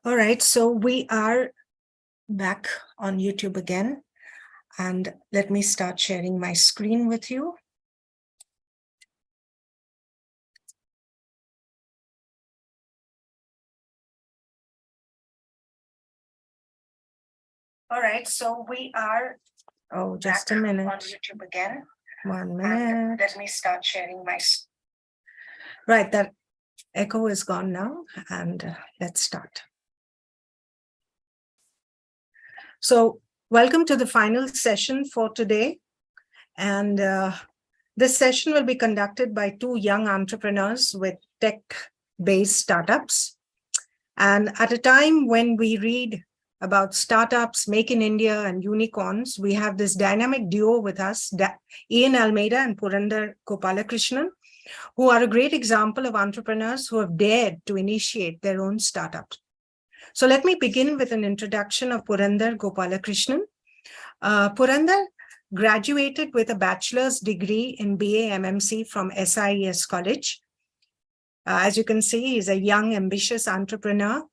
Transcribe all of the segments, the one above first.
All right, so we are back on YouTube again, and let me start sharing my screen with you. All right, so we are just a minute on YouTube again. 1 minute. Let me start sharing my. Right, that echo is gone now, and let's start. So, welcome to the final session for today, and this session will be conducted by two young entrepreneurs with tech-based startups. And at a time when we read about startups, Make in India, and unicorns, we have this dynamic duo with us, Ian Almeida and Purandar Gopalakrishnan, who are a great example of entrepreneurs who have dared to initiate their own startups. So let me begin with an introduction of Purandar Gopalakrishnan. Purandar graduated with a bachelor's degree in BA MMC from SIES College. As you can see, he's a young, ambitious entrepreneur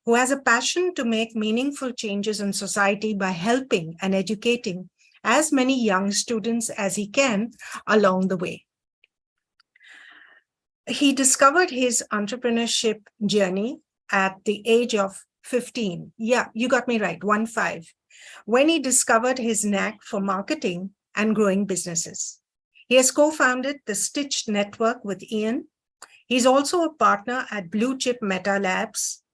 who has a passion to make meaningful changes in society by helping and educating as many young students as he can along the way. He discovered his entrepreneurship journey at the age of 15. Yeah, you got me right, 15, when he discovered his knack for marketing and growing businesses. He has co-founded the Stitch Network with Ian. He's also a partner at Blue Chip Meta Labs.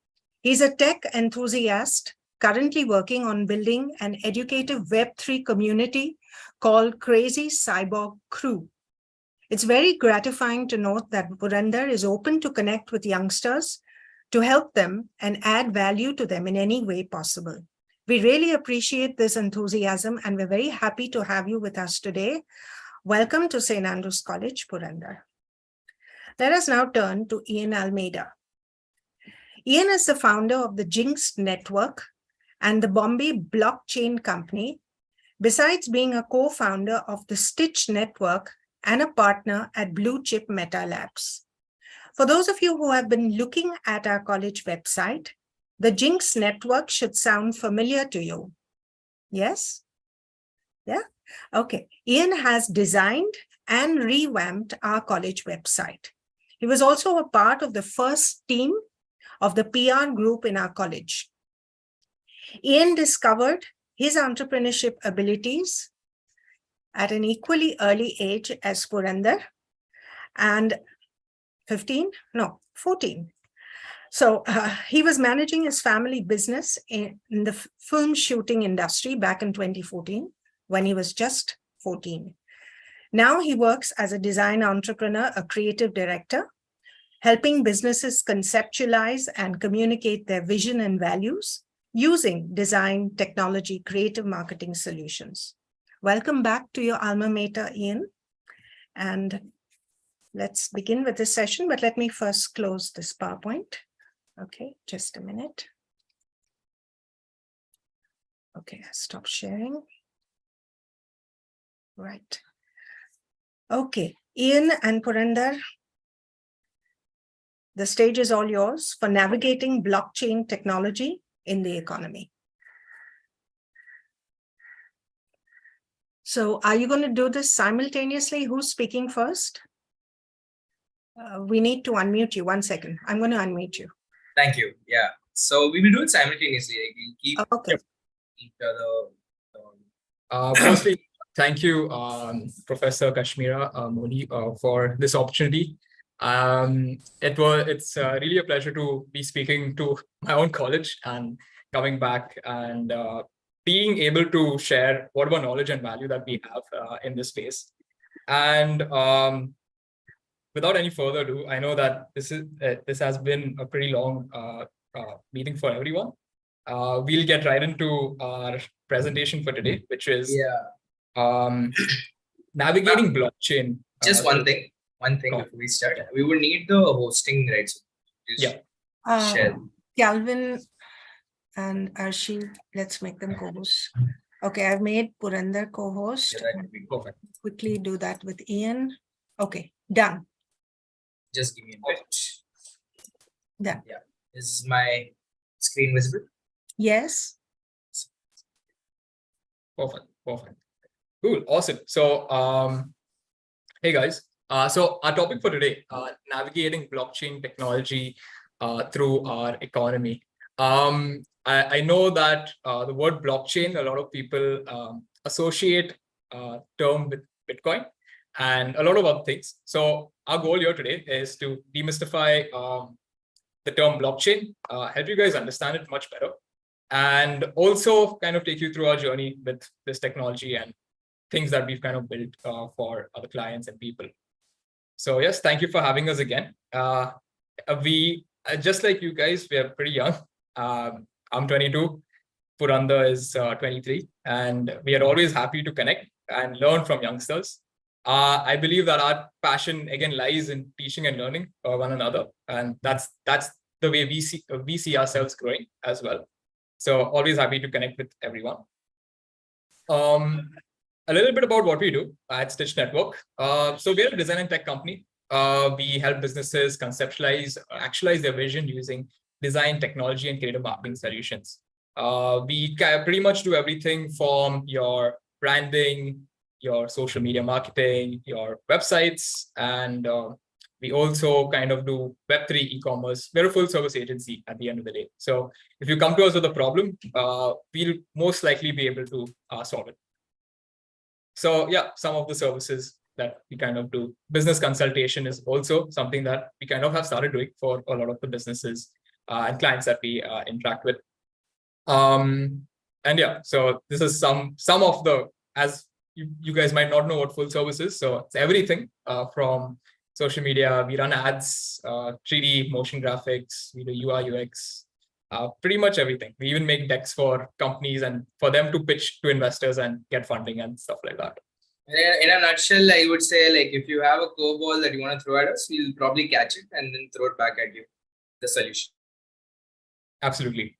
He's a tech enthusiast currently working on building an educative Web3 community called Crazy Cyborg Crew. It's very gratifying to note that Purandar is open to connect with youngsters, to help them and add value to them in any way possible. We really appreciate this enthusiasm, and we're very happy to have you with us today. Welcome to St. Andrews College, Purandar. Let us now turn to Ian Almeida. Ian is the founder of the Jinx Network and the Bombay Blockchain Company, besides being a co-founder of the Stitch Network and a partner at Blue Chip Meta Labs. For those of you who have been looking at our college website, the Jinx Network should sound familiar to you. Yes? Yeah? Okay. Ian has designed and revamped our college website. He was also a part of the first team of the PR group in our college. Ian discovered his entrepreneurship abilities at an equally early age as Purandar, and 14. So he was managing his family business in the film shooting industry back in 2014 when he was just 14. Now he works as a design entrepreneur, a creative director, helping businesses conceptualize and communicate their vision and values using design, technology, creative marketing solutions. Welcome back to your alma mater, Ian. And let's begin with this session, but let me first close this PowerPoint. Okay, just a minute. Okay, stop sharing. Right. Okay, Ian and Purandar, the stage is all yours for navigating blockchain technology in the economy. So are you going to do this simultaneously? Who's speaking first? We need to unmute you. 1 second. I'm going to unmute you. Thank you. Yeah. So we will do it simultaneously. Like we'll keep each other. Firstly, thank you, Professor Kashmira Modi, for this opportunity. It's really a pleasure to be speaking to my own college and coming back and being able to share whatever knowledge and value that we have in this space. And without any further ado, I know that this has been a pretty long meeting for everyone. We'll get right into our presentation for today, which is navigating blockchain. Just one thing before we start. We will need the hosting rights. Share. Calvin and Arshi, let's make them co-hosts. Okay, I've made Purandar co-host. Yeah, that would be perfect. Quickly do that with Ian. Okay, done. Just give me a bit. Done. Yeah, this is my screen visible? Yes. Perfect. Cool. Awesome. So, hey guys. So our topic for today, navigating blockchain technology through our economy. I know that the word blockchain, a lot of people associate term with Bitcoin and a lot of other things. So our goal here today is to demystify the term blockchain, help you guys understand it much better, and also kind of take you through our journey with this technology and things that we've kind of built for other clients and people. So yes, thank you for having us again. We just like you guys, we are pretty young. I'm 22, Puranda is 23, and we are always happy to connect and learn from youngsters. I believe that our passion again lies in teaching and learning one another, and that's the way we see ourselves growing as well. So always happy to connect with everyone. A little bit about what we do at Stitch Network. So we're a design and tech company. We help businesses conceptualize, actualize their vision using design, technology, and creative marketing solutions. We pretty much do everything from your branding, your social media marketing, your websites, and we also kind of do Web3 e-commerce. We're a full service agency at the end of the day. So if you come to us with a problem, we'll most likely be able to solve it. So yeah, some of the services that we kind of do. Business consultation is also something that we kind of have started doing for a lot of the businesses and clients that we interact with. And yeah, so this is some of the, as you guys might not know what full service is. So it's everything from social media. We run ads, 3D motion graphics, we do UI UX, pretty much everything. We even make decks for companies and for them to pitch to investors and get funding and stuff like that. In a nutshell, I would say, like, if you have a curveball that you want to throw at us, we'll probably catch it and then throw it back at you, the solution. Absolutely.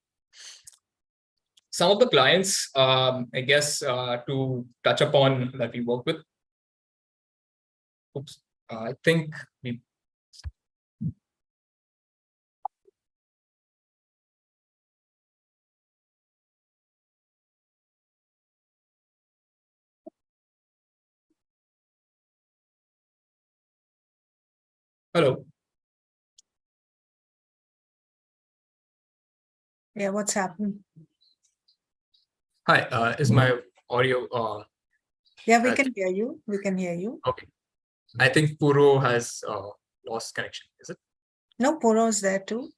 Some of the clients, I guess, to touch upon that we work with. Oops, I think we. Hello. Yeah, what's happened? Hi, is my audio? Yeah, we can hear you. We can hear you. Okay. I think Puro has lost connection, is it? No, Puro is there too.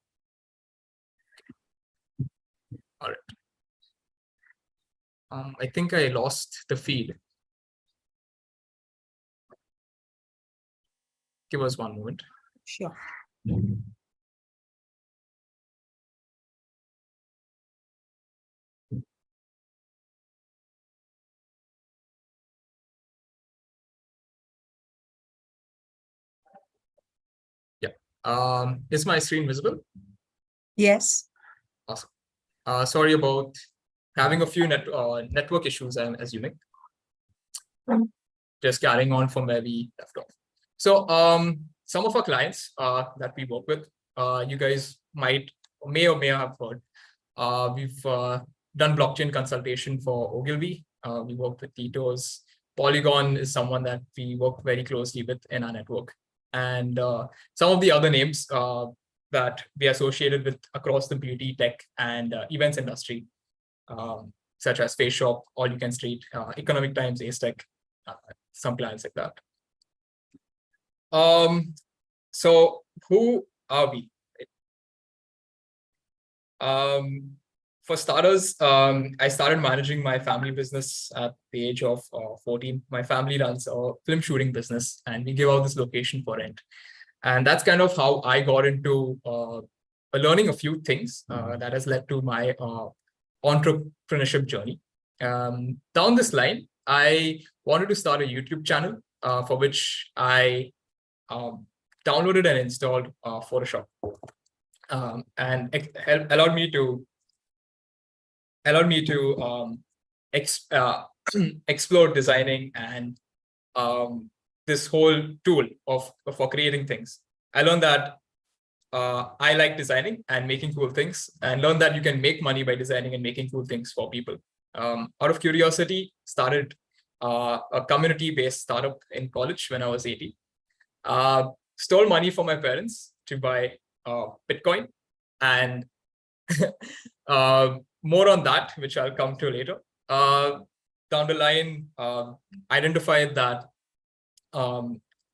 All right. I think I lost the feed. Give us one moment. Sure. Yeah. Is my screen visible? Yes. Awesome. Sorry about having a few network issues, I'm assuming. Just carrying on from where we left off. So some of our clients that we work with, you guys may or may have heard. We've done blockchain consultation for Ogilvy. We work with Titos. Polygon is someone that we work very closely with in our network. And some of the other names that we associated with across the beauty, tech, and events industry, such as Face Shop, All You Can Street, Economic Times, Acetech, some clients like that. So who are we? For starters, I started managing my family business at the age of 14. My family runs a film shooting business, and we give out this location for rent. And that's kind of how I got into learning a few things that has led to my entrepreneurship journey. Down this line, I wanted to start a YouTube channel for which I downloaded and installed Photoshop, and it allowed me to explore designing and this whole tool for creating things. I learned that I like designing and making cool things, and learned that you can make money by designing and making cool things for people. Out of curiosity, started a community-based startup in college when I was 18. Stole money from my parents to buy Bitcoin, and more on that, which I'll come to later. Down the line, identified that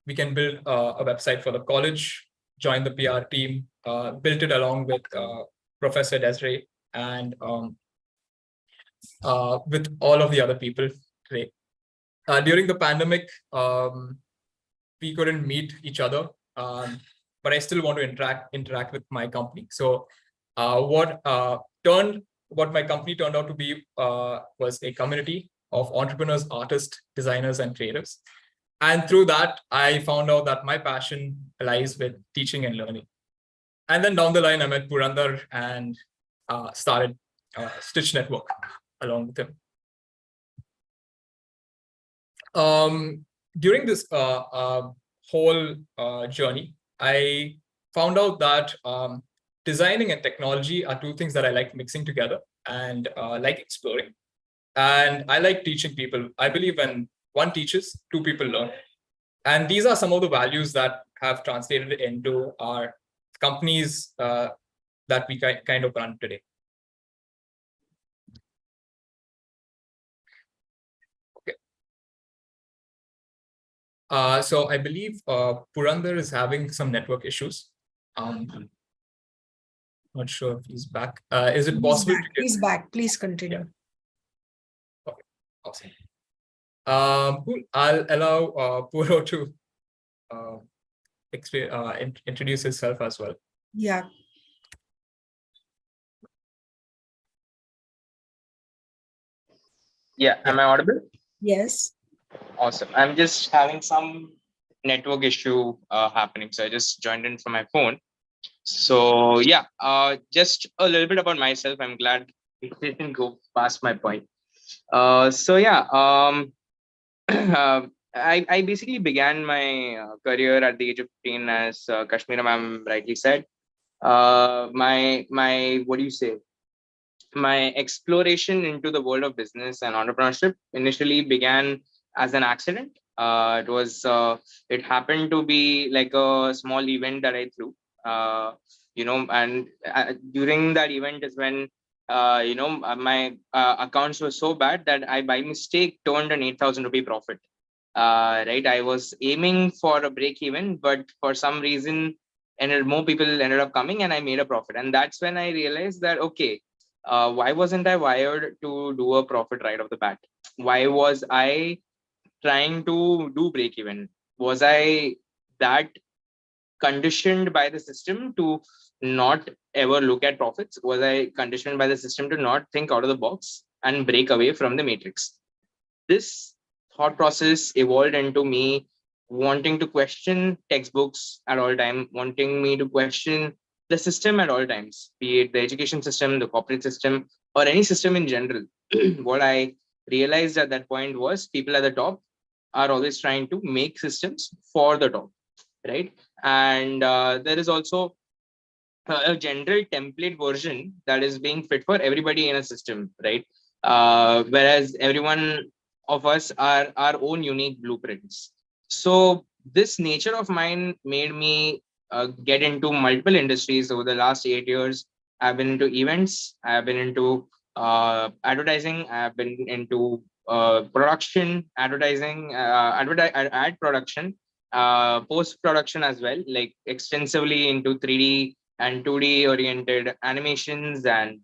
we can build a website for the college, join the PR team, built it along with Professor Desiree and with all of the other people today. During the pandemic, we couldn't meet each other, but I still want to interact with my company. So what my company turned out to be was a community of entrepreneurs, artists, designers, and creatives. And through that, I found out that my passion lies with teaching and learning. And then down the line, I met Purandar and started Stitch Network along with him. During this whole journey, I found out that designing and technology are two things that I like mixing together and like exploring. And I like teaching people. I believe when one teaches, two people learn. And these are some of the values that have translated into our companies that we kind of run today. Okay. So I believe Purandar is having some network issues. Not sure if he's back. Is it possible? He's back. Please continue. Yeah. Okay, awesome. Cool. I'll allow Puro to introduce himself as well. Yeah. Yeah, am I audible? Yes. Awesome. I'm just having some network issue happening, so I just joined in from my phone. So yeah, just a little bit about myself. I'm glad it didn't go past my point. So yeah, I basically began my career at the age of 15, as Kashmira ma'am rightly said. My what do you say? My exploration into the world of business and entrepreneurship initially began as an accident. It happened to be like a small event that I threw, and during that event is when my accounts were so bad that I by mistake turned an 8,000 rupee profit. Right, I was aiming for a break even, but for some reason, more people ended up coming, and I made a profit. And that's when I realized that okay, why wasn't I wired to do a profit right off the bat? Why was I trying to do break even? Was I that conditioned by the system to not ever look at profits? Was I conditioned by the system to not think out of the box and break away from the matrix? This thought process evolved into me wanting to question textbooks at all time, wanting me to question the system at all times, be it the education system, the corporate system, or any system in general. What I realized at that point was people at the top are always trying to make systems for the top, right? And there is also a general template version that is being fit for everybody in a system, right? Whereas everyone of us are our own unique blueprints. So this nature of mine made me get into multiple industries over the last 8 years. I've been into events, I've been into advertising, I've been into production, advertising, ad production, post-production as well, like extensively into 3D and 2D oriented animations and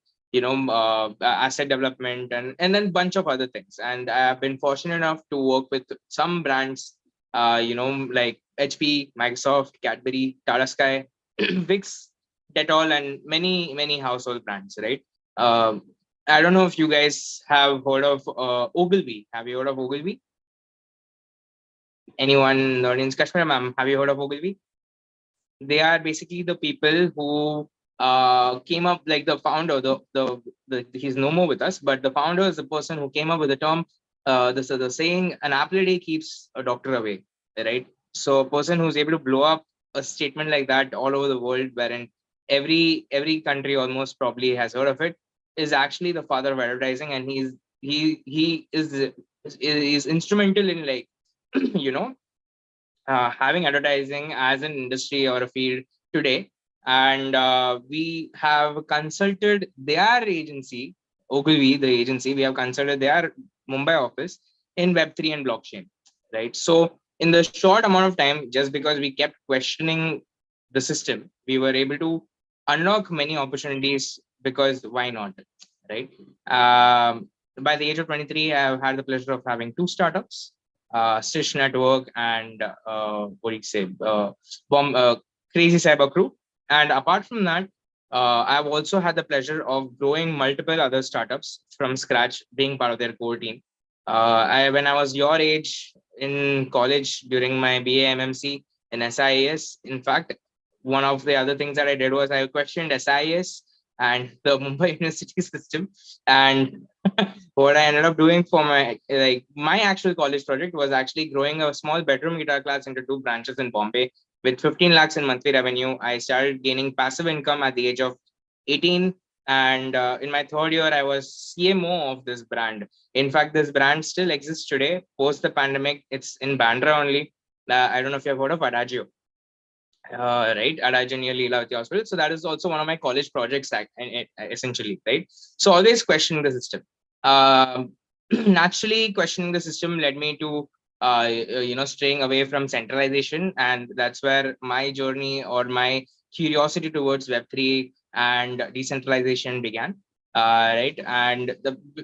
asset development and then bunch of other things. And I've been fortunate enough to work with some brands, like HP, Microsoft, Cadbury, Tata Sky, Vicks, Dettol, and many household brands, right? I don't know if you guys have heard of Ogilvy. Have you heard of Ogilvy? Anyone in the audience? Kashmira ma'am, have you heard of Ogilvy? They are basically the people who came up, like the founder, he's no more with us, but the founder is the person who came up with the term, the saying, an apple a day keeps a doctor away, right? So a person who's able to blow up a statement like that all over the world, wherein every country almost probably has heard of it, is actually the father of advertising, and he is instrumental in like you know having advertising as an industry or a field today. And we have consulted their agency, Ogilvy, the agency, we have consulted their Mumbai office in Web3 and blockchain, right? So in the short amount of time, just because we kept questioning the system, we were able to unlock many opportunities, because why not, right? By the age of 23, I've had the pleasure of having two startups, Stitch Network and what do you say, Crazy Cyber Crew. And apart from that, I've also had the pleasure of growing multiple other startups from scratch, being part of their core team. When I was your age in college during my BA MMC in SIS, in fact, one of the other things that I did was I questioned SIS and the Mumbai University system. And what I ended up doing for my actual college project was actually growing a small bedroom guitar class into two branches in Bombay with 15 lakhs in monthly revenue. I started gaining passive income at the age of 18. And in my third year, I was CMO of this brand. In fact, this brand still exists today post the pandemic. It's in Bandra only. I don't know if you've heard of Adagio. Right, Adagio near Leelavati Hospital. So that is also one of my college projects, essentially, right? So always questioning the system. Naturally, questioning the system led me to straying away from centralization, and that's where my journey or my curiosity towards Web3 and decentralization began. Right, and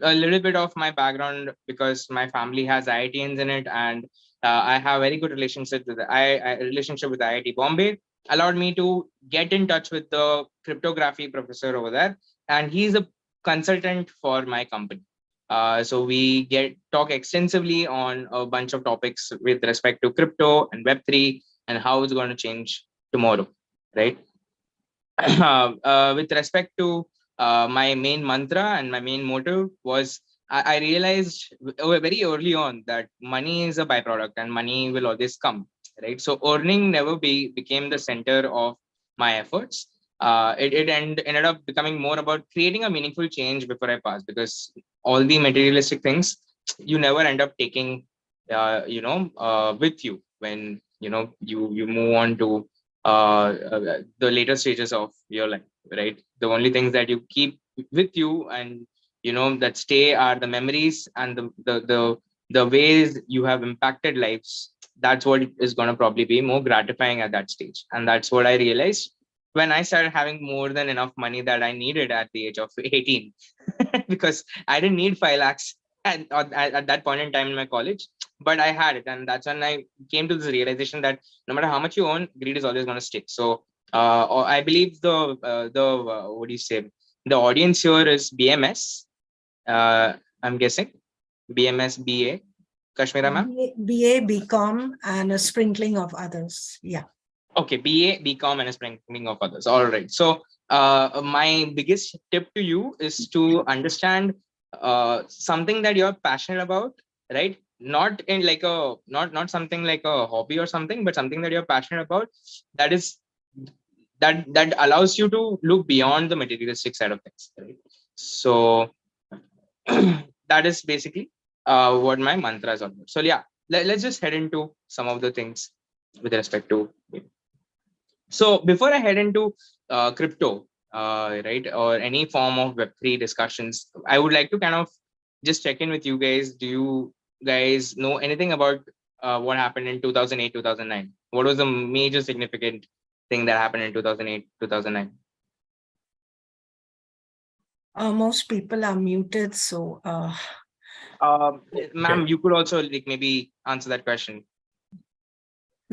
a little bit of my background, because my family has IITians in it, and I have very good relationship with relationship with IIT Bombay, allowed me to get in touch with the cryptography professor over there, and he's a consultant for my company. So we talk extensively on a bunch of topics with respect to crypto and Web3 and how it's going to change tomorrow, right? With respect to my main mantra and my main motive was, I realized very early on that money is a byproduct and money will always come, right? So earning never became the center of my efforts. It ended up becoming more about creating a meaningful change before I pass, because all the materialistic things you never end up taking, with you when you move on to the later stages of your life, right? The only things that you keep with you and that stay are the memories and the ways you have impacted lives. That's what is going to probably be more gratifying at that stage, and that's what I realized when I started having more than enough money that I needed at the age of 18. Because I didn't need 5 lakhs at that point in time in my college, but I had it, and that's when I came to this realization that no matter how much you earn, greed is always going to stick. So I believe the what do you say, the audience here is BMS. I'm guessing BMS, BA, Kashmira ma'am. BA, BCom, and a sprinkling of others. Yeah. Okay, BA, BCom, and a sprinkling of others. All right. So my biggest tip to you is to understand something that you're passionate about, right? Not in like a not something like a hobby or something, but something that you're passionate about that allows you to look beyond the materialistic side of things, right? So that is basically what my mantra is on. So yeah, let's just head into some of the things with respect to. So before I head into crypto, right, or any form of Web3 discussions, I would like to kind of just check in with you guys. Do you guys know anything about what happened in 2008, 2009? What was the major significant thing that happened in 2008, 2009? Most people are muted, so Ma'am, you could also like maybe answer that question.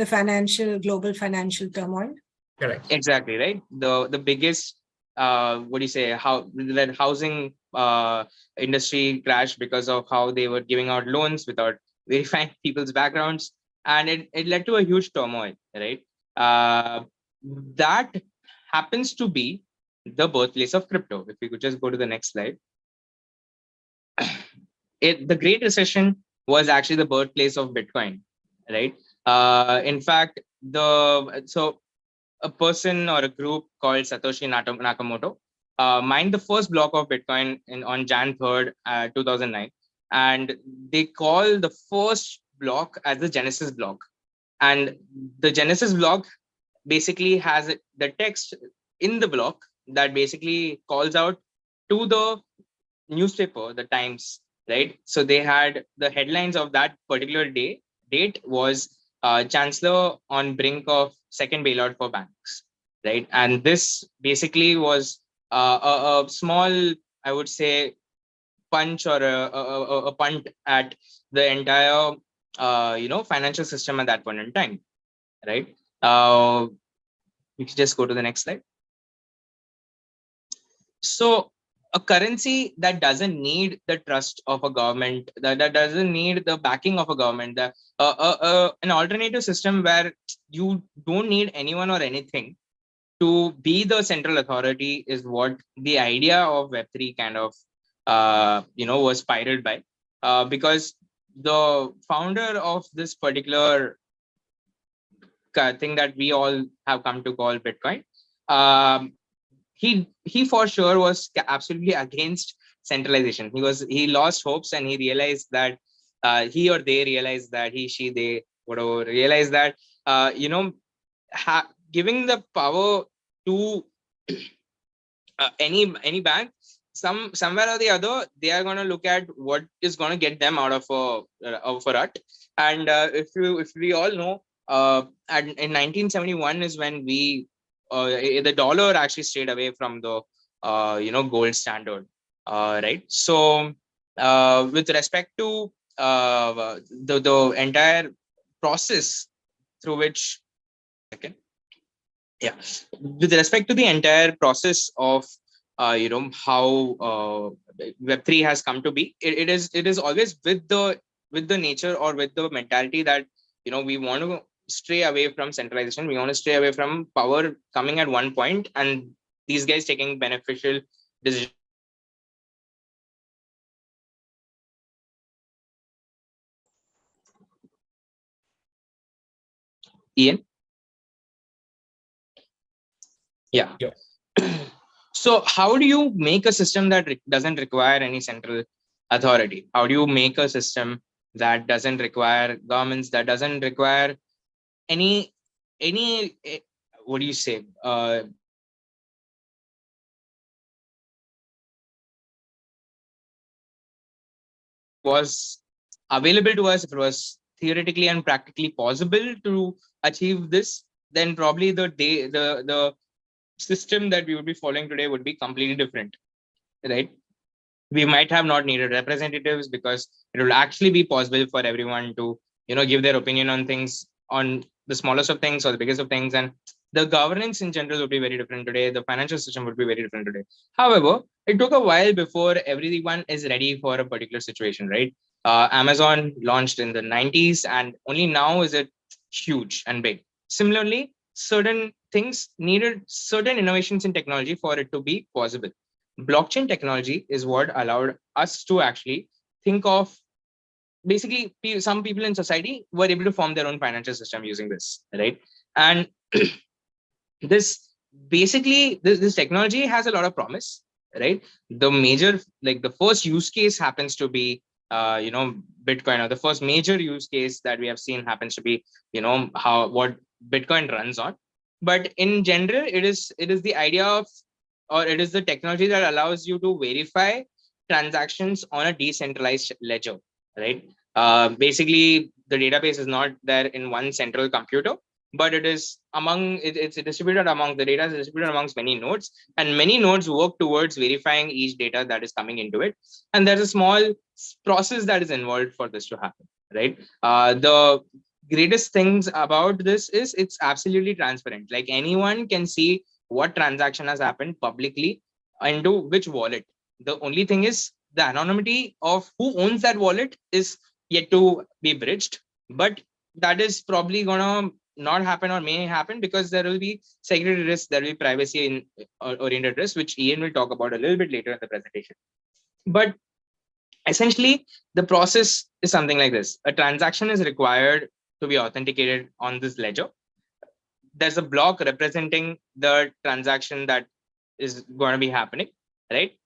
the global financial turmoil. Correct. Exactly, right? The biggest what do you say, how that housing industry crashed because of how they were giving out loans without verifying people's backgrounds, and it led to a huge turmoil, right? That happens to be the birthplace of crypto. If we could just go to the next slide. The Great Recession was actually the birthplace of Bitcoin, right? In fact, a person or a group called Satoshi Nakamoto mined the first block of Bitcoin on Jan 3rd, 2009. And they call the first block as the Genesis block. And the Genesis block basically has the text in the block that basically calls out to the newspaper, the Times, right? So they had the headlines of that particular date was Chancellor on brink of second bailout for banks, right? And this basically was a small, I would say, punch or a punt at the entire, financial system at that point in time, right? You can just go to the next slide. So a currency that doesn't need the trust of a government, that doesn't need the backing of a government, an alternative system where you don't need anyone or anything to be the central authority is what the idea of Web3 kind of, was spiraled by, because the founder of this particular thing that we all have come to call Bitcoin, he for sure was absolutely against centralization. He lost hopes, and he realized that he or they realized that she they whatever realized that giving the power to any bank, somewhere or the other, they are going to look at what is going to get them out of a rut. And if we all know, in 1971 is when the dollar actually stayed away from the gold standard, right? So with respect to the entire process through which, with respect to the entire process of how Web3 has come to be, it is always with the nature or with the mentality that we want to stray away from centralization. We want to stray away from power coming at one point and these guys taking beneficial decisions. Ian? Yeah. So how do you make a system that doesn't require any central authority? How do you make a system that doesn't require governments, that doesn't require any what do you say? Was available to us, if it was theoretically and practically possible to achieve this, then probably the system that we would be following today would be completely different, right? We might have not needed representatives because it will actually be possible for everyone to give their opinion on things, on the smallest of things or the biggest of things, and the governance in general would be very different today. The financial system would be very different today. However, it took a while before everyone is ready for a particular situation, right? Amazon launched in the 90s, and only now is it huge and big. Similarly, certain things needed certain innovations in technology for it to be possible. Blockchain technology is what allowed us to actually think of, basically some people in society were able to form their own financial system using this, right? And this technology has a lot of promise, right? The first use case happens to be Bitcoin, or the first major use case that we have seen happens to be what Bitcoin runs on. But in general, it is the idea of, or it is the technology that allows you to verify transactions on a decentralized ledger, right? Basically, the database is not there in one central computer, but it is it's distributed among the data is distributed amongst many nodes, and many nodes work towards verifying each data that is coming into it. And there's a small process that is involved for this to happen, right? The greatest things about this is it's absolutely transparent. Like, anyone can see what transaction has happened publicly into which wallet. The only thing is the anonymity of who owns that wallet is yet to be bridged, but that is probably gonna not happen or may happen because there will be security risks, there will be privacy oriented risks, which Ian will talk about a little bit later in the presentation. But essentially, the process is something like this. A transaction is required to be authenticated on this ledger. there's a block representing the transaction that is going to be happening, right?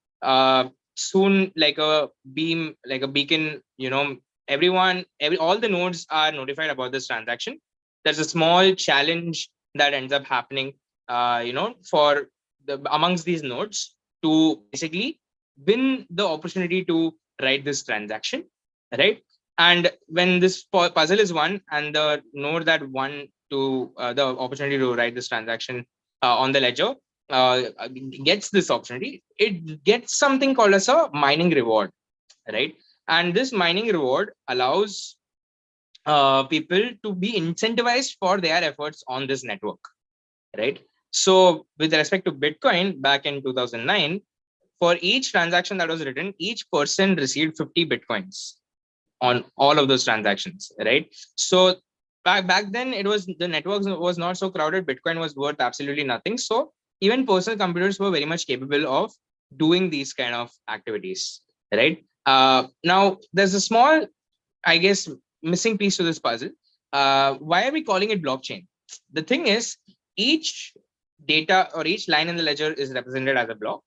Soon, like a beam, like a beacon, all the nodes are notified about this transaction. There's a small challenge that ends up happening, for amongst these nodes to basically win the opportunity to write this transaction, right? And when this puzzle is won, and the node that won to the opportunity to write this transaction on the ledger gets this opportunity, it gets something called as a mining reward, right? And this mining reward allows people to be incentivized for their efforts on this network, right? So with respect to Bitcoin, back in 2009, for each transaction that was written, each person received 50 Bitcoins on all of those transactions, right? So back then, the network was not so crowded. Bitcoin was worth absolutely nothing. So even personal computers were very much capable of doing these kind of activities, right? Now there's a small, I guess, missing piece to this puzzle. Why are we calling it blockchain? The thing is, each data or each line in the ledger is represented as a block.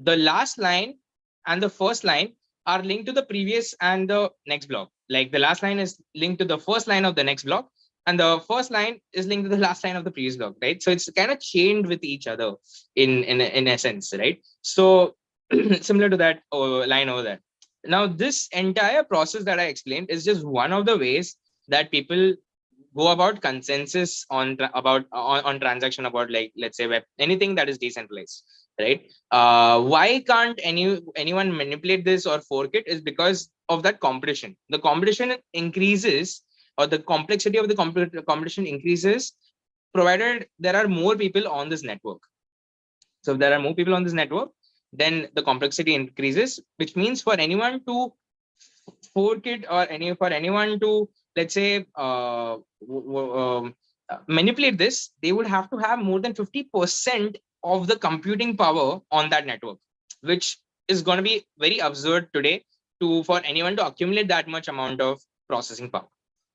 The last line and the first line are linked to the previous and the next block. Like the last line is linked to the first line of the next block, and the first line is linked to the last line of the previous block, right? So it's kind of chained with each other in essence, right? So similar to that line over there. Now, this entire process that I explained is just one of the ways that people go about consensus on transaction about, like, let's say anything that is decentralized, right? Why can't anyone manipulate this or fork it is because of that competition. The competition increases, or the complexity of the competition increases, provided there are more people on this network. So if there are more people on this network, then the complexity increases, which means for anyone to fork it, or for anyone to, let's say, manipulate this, they would have to have more than 50% of the computing power on that network, which is going to be very absurd today for anyone to accumulate that much amount of processing power,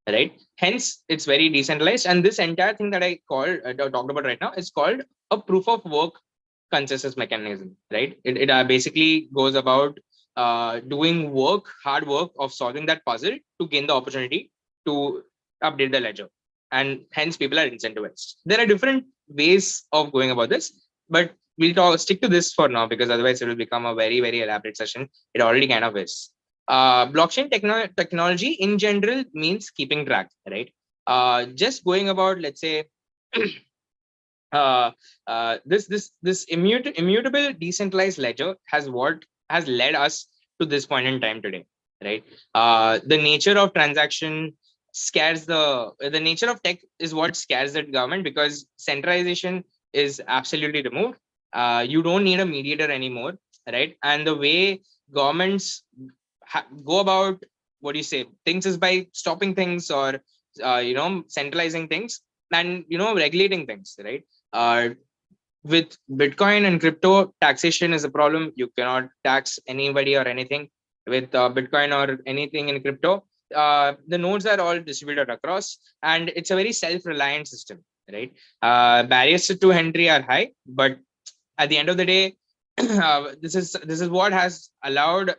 right? Hence, it's very decentralized. And this entire thing that I talked about right now is called a proof of work consensus mechanism, right? It basically goes about doing hard work of solving that puzzle to gain the opportunity to update the ledger. And hence people are incentivized. There are different ways of going about this, but we'll stick to this for now, because otherwise it will become a very, very elaborate session. It already kind of is. Blockchain technology in general means keeping track, right? Just going about, let's say, this immutable decentralized ledger has led us to this point in time today, right? The nature of transaction scares the nature of tech is what scares the government, because centralization is absolutely removed. You don't need a mediator anymore, right? And the way governments go about, what do you say, things is by stopping things, or centralizing things, and regulating things, right? With Bitcoin and crypto, taxation is a problem. You cannot tax anybody or anything with Bitcoin or anything in crypto. The nodes are all distributed across, and it's a very self-reliant system, right? Barriers to entry are high, but at the end of the day, this is what has allowed,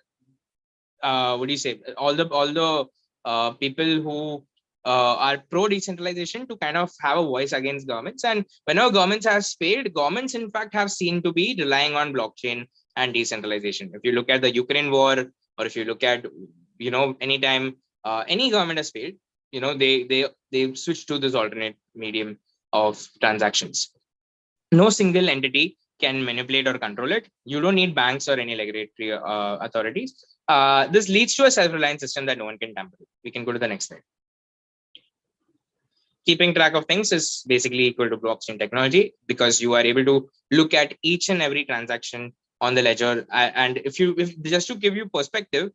what do you say, all the people who are pro decentralization to kind of have a voice against governments. And whenever governments have failed, governments in fact have seen to be relying on blockchain and decentralization. If you look at the Ukraine war, or if you look at, anytime any government has failed, they switch to this alternate medium of transactions. No single entity can manipulate or control it. You don't need banks or any regulatory authorities. This leads to a self-reliant system that no one can tamper with. We can go to the next slide. Keeping track of things is basically equal to blockchain technology, because you are able to look at each and every transaction on the ledger. And if just to give you perspective,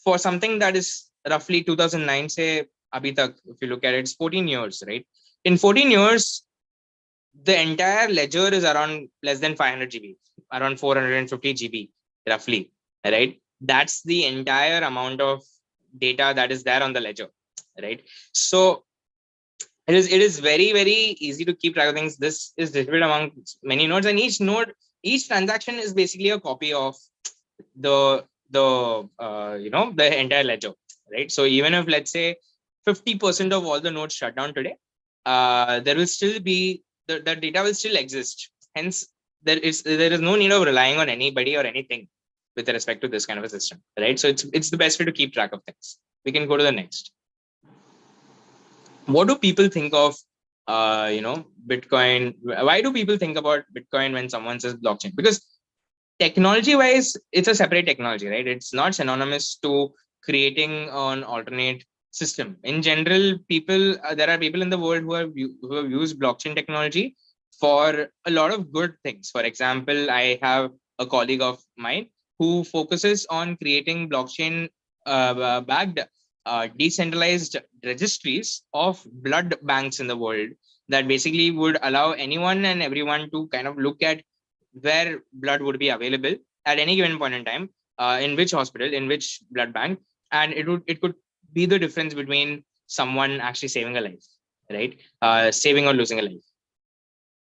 for something that is roughly 2009, say, abhi tak, if you look at it, it's 14 years, right? In 14 years, the entire ledger is around less than 500 GB, around 450 GB, roughly, right? That's the entire amount of data that is there on the ledger, right? So it is very, very easy to keep track of things. This is distributed among many nodes, and each transaction is basically a copy of the the entire ledger, right? So even if, let's say, 50% of all the nodes shut down today, there will still be the data will still exist. Hence, there is no need of relying on anybody or anything with respect to this kind of a system, right? So it's the best way to keep track of things. We can go to the next. What do people think of Bitcoin? Why do people think about Bitcoin when someone says blockchain? Because technology wise, it's a separate technology, right? It's not synonymous to creating an alternate system. In general, there are people in the world who have used blockchain technology for a lot of good things. For example, I have a colleague of mine who focuses on creating blockchain backed decentralized registries of blood banks in the world that basically would allow anyone and everyone to kind of look at where blood would be available at any given point in time, in which hospital, in which blood bank, and it could be the difference between someone actually saving a life, right? Saving or losing a life.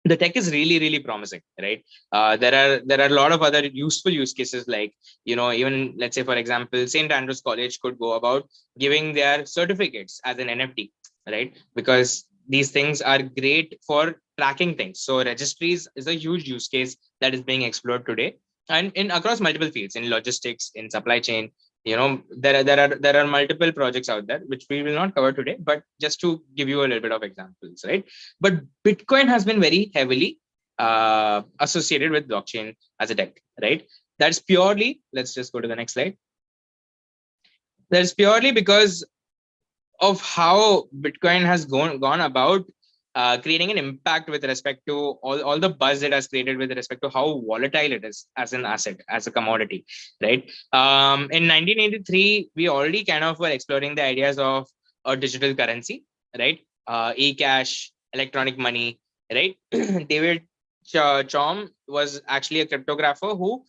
The tech is really, really promising, right? There are a lot of other useful use cases, like, even, let's say, for example, St. Andrews College could go about giving their certificates as an NFT, right? Because these things are great for tracking things. So registries is a huge use case that is being explored today, and in across multiple fields, in logistics, in supply chain. There are multiple projects out there which we will not cover today, but just to give you a little bit of examples, right? But Bitcoin has been very heavily associated with blockchain as a tech, right? That's purely, let's just go to the next slide. That's purely because of how Bitcoin has gone about creating an impact with respect to all the buzz it has created with respect to how volatile it is as an asset, as a commodity, right? In 1983, we already kind of were exploring the ideas of a digital currency, right? E-cash, electronic money, right? David Chaum was actually a cryptographer who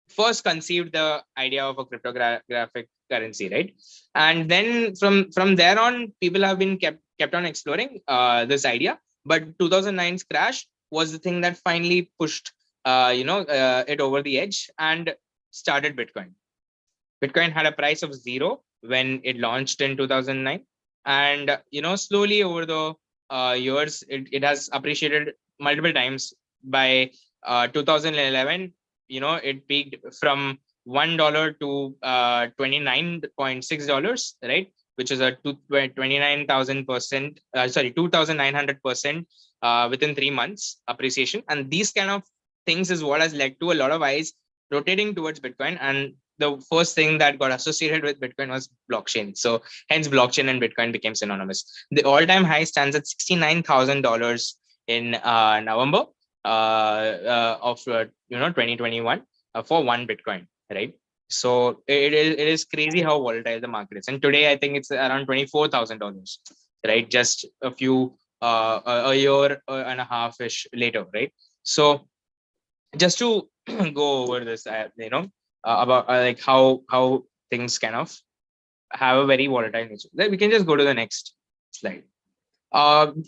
first conceived the idea of a cryptographic currency, right? And then from there on, people have been kept on exploring this idea. But 2009's crash was the thing that finally pushed it over the edge and started Bitcoin. Bitcoin had a price of 0 when it launched in 2009, and slowly over the years, it has appreciated multiple times. By 2011, it peaked from $1 to $29.6, right? Which is a 29,000%, 2,900% within 3 months appreciation. And these kind of things is what has led to a lot of eyes rotating towards Bitcoin. And the first thing that got associated with Bitcoin was blockchain. So hence blockchain and Bitcoin became synonymous. The all-time high stands at $69,000 in November of 2021 for one Bitcoin, right? So it is crazy how volatile the market is. And today, I think it's around $24,000, right? Just a year and a half ish later, right? So just to go over this, about like how things kind of have a very volatile nature. Then we can just go to the next slide.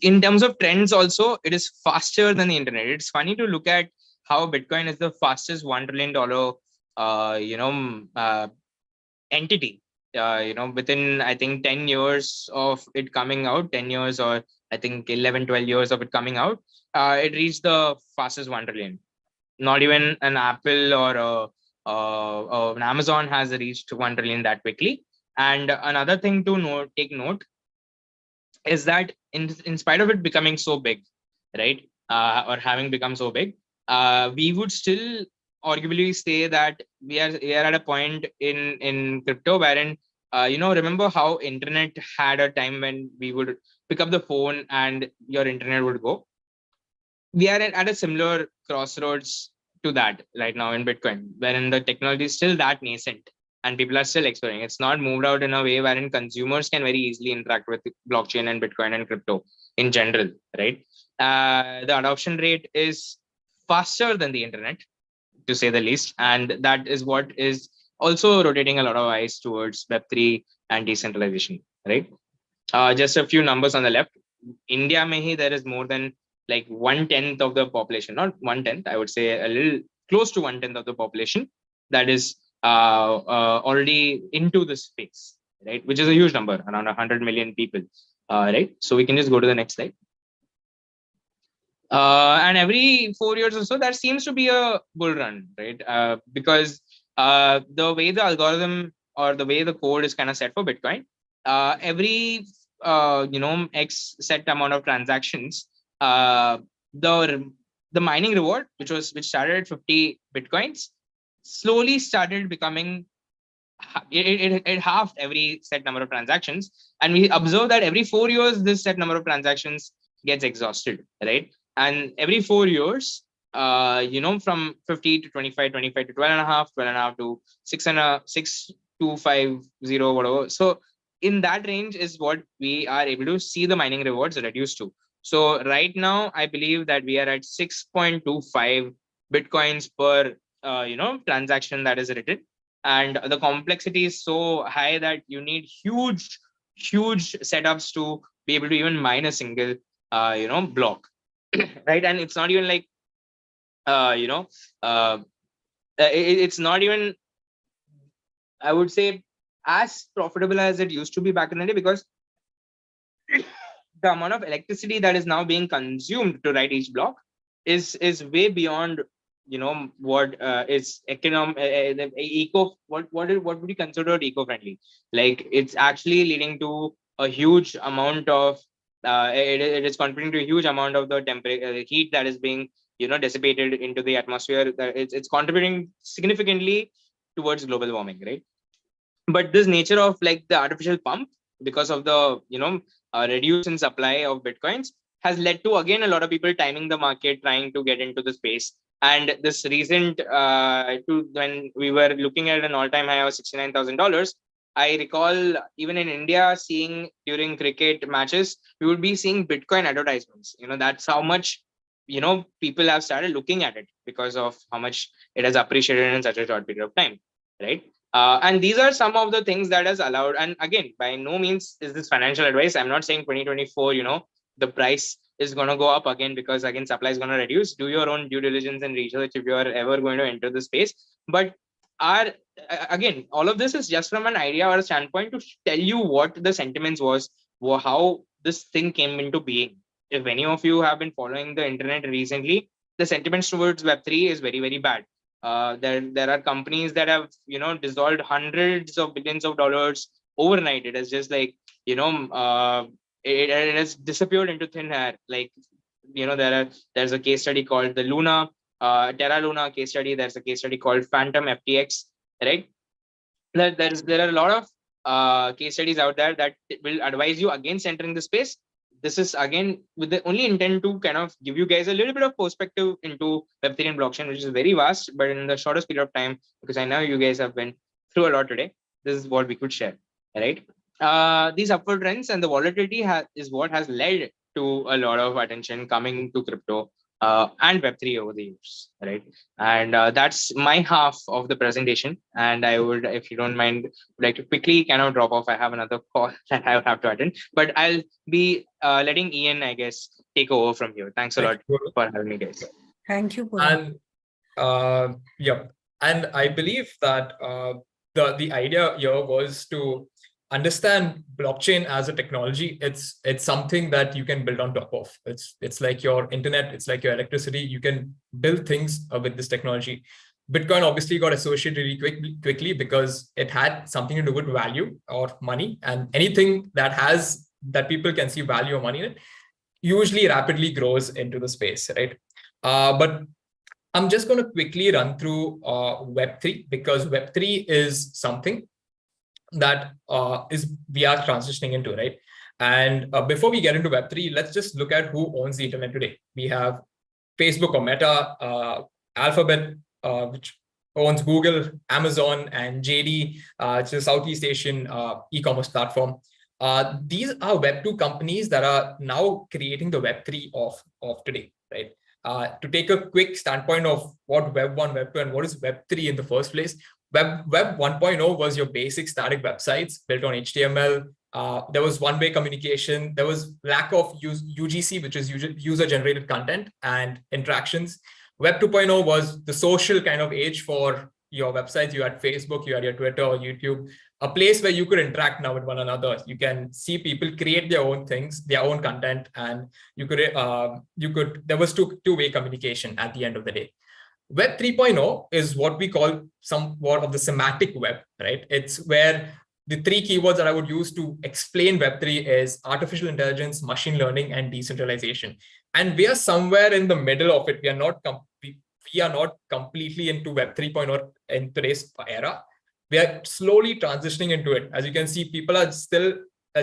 In terms of trends, also, it is faster than the internet. It's funny to look at how Bitcoin is the fastest $1 trillion entity. Within, I think, 10 years of it coming out, 10 years, or I think 11, 12 years of it coming out, it reached the fastest 1 trillion. Not even an Apple or an Amazon has reached 1 trillion that quickly. And another thing to take note is that in spite of it becoming so big, right, or having become so big, we would still arguably say that we are at a point in crypto wherein, remember how internet had a time when we would pick up the phone and your internet would go? We are at a similar crossroads to that right now in Bitcoin, wherein the technology is still that nascent and people are still exploring. It's not moved out in a way wherein consumers can very easily interact with blockchain and Bitcoin and crypto in general, right? The adoption rate is faster than the internet, to say the least. And that is what is also rotating a lot of eyes towards Web3 and decentralization, right? Just a few numbers on the left. India mehi there is more than like 1/10 of the population, not 1/10, I would say a little close to 1/10 of the population that is already into the space, right? Which is a huge number, around 100 million people, right? So we can just go to the next slide. And every 4 years or so, there seems to be a bull run, right? Because the way the algorithm or the way the code is kind of set for Bitcoin, every X set amount of transactions, the mining reward, which started at 50 Bitcoins, slowly started becoming it halved every set number of transactions, and we observe that every 4 years this set number of transactions gets exhausted, right? And every 4 years, from 50 to 25, 25 to 12 and a half, 12 and a half to 6.250, whatever. So in that range is what we are able to see the mining rewards reduced to. So right now, I believe that we are at 6.25 Bitcoins per transaction that is written, and the complexity is so high that you need huge setups to be able to even mine a single block. Right? And it's not even like it's not even, I would say, as profitable as it used to be back in the day, because the amount of electricity that is now being consumed to write each block is way beyond what is what would you consider eco-friendly. Like, it's actually leading to a huge amount of it is contributing to a huge amount of the temperature heat that is being dissipated into the atmosphere. It's contributing significantly towards global warming, right? But this nature of like the artificial pump, because of the reduce in supply of Bitcoins, has led to again a lot of people timing the market, trying to get into the space. And this recent when we were looking at an all-time high of $69,000, I recall even in India, seeing during cricket matches, we would be seeing Bitcoin advertisements. That's how much people have started looking at it, because of how much it has appreciated in such a short period of time, right? And these are some of the things that has allowed. And again, by no means is this financial advice. I'm not saying 2024, the price is going to go up again, because again, supply is going to reduce. Do your own due diligence and research if you are ever going to enter the space. But again, all of this is just from an idea or a standpoint to tell you what the sentiments was, how this thing came into being. If any of you have been following the internet recently, the sentiments towards Web3 is very, very bad. There are companies that have dissolved hundreds of billions of dollars overnight. It is just like it has disappeared into thin air. Like there's a case study called the Luna Terra Luna case study. There's a case study called Phantom FTX, right? There are a lot of case studies out there that will advise you against entering the space. This is again with the only intent to kind of give you guys a little bit of perspective into Web3 and blockchain, which is very vast, but in the shortest period of time, because I know you guys have been through a lot today. This is what we could share, right? These upward trends and the volatility is what has led to a lot of attention coming to crypto and Web3 over the years, right? And that's my half of the presentation. And I would, if you don't mind, like to quickly kind of drop off. I have another call that I have to attend, but I'll be letting Ian, I guess, take over from here. Thanks a lot for having me, guys. Thank you, Puran. And yep. And I believe that the idea here was to understand blockchain as a technology. It's something that you can build on top of. It's like your internet, it's like your electricity. You can build things with this technology. Bitcoin obviously got associated really quickly because it had something to do with value or money, and anything that people can see value or money in it usually rapidly grows into the space, right? But I'm just going to quickly run through Web3, because Web3 is something that we are transitioning into, right? And before we get into Web3, let's just look at who owns the internet today. We have Facebook or Meta, Alphabet, which owns Google, Amazon, and JD, which is a Southeast Asian e-commerce platform. These are Web2 companies that are now creating the Web3 of today, right? To take a quick standpoint of what Web 1, Web 2, and what is Web3 in the first place, Web 1.0 was your basic static websites built on HTML, There was one-way communication. There was lack of UGC, which is user-generated content and interactions. Web 2.0 was the social kind of age for your websites. You had Facebook, you had your Twitter or YouTube, a place where you could interact now with one another. You can see people create their own things, their own content, and there was two-way communication at the end of the day. Web 3.0 is what we call somewhat of the semantic web, right? It's where the three keywords that I would use to explain Web3 is artificial intelligence, machine learning, and decentralization. And we are somewhere in the middle of it. We are not completely into Web 3.0 in today's era. We are slowly transitioning into it. As you can see, people are still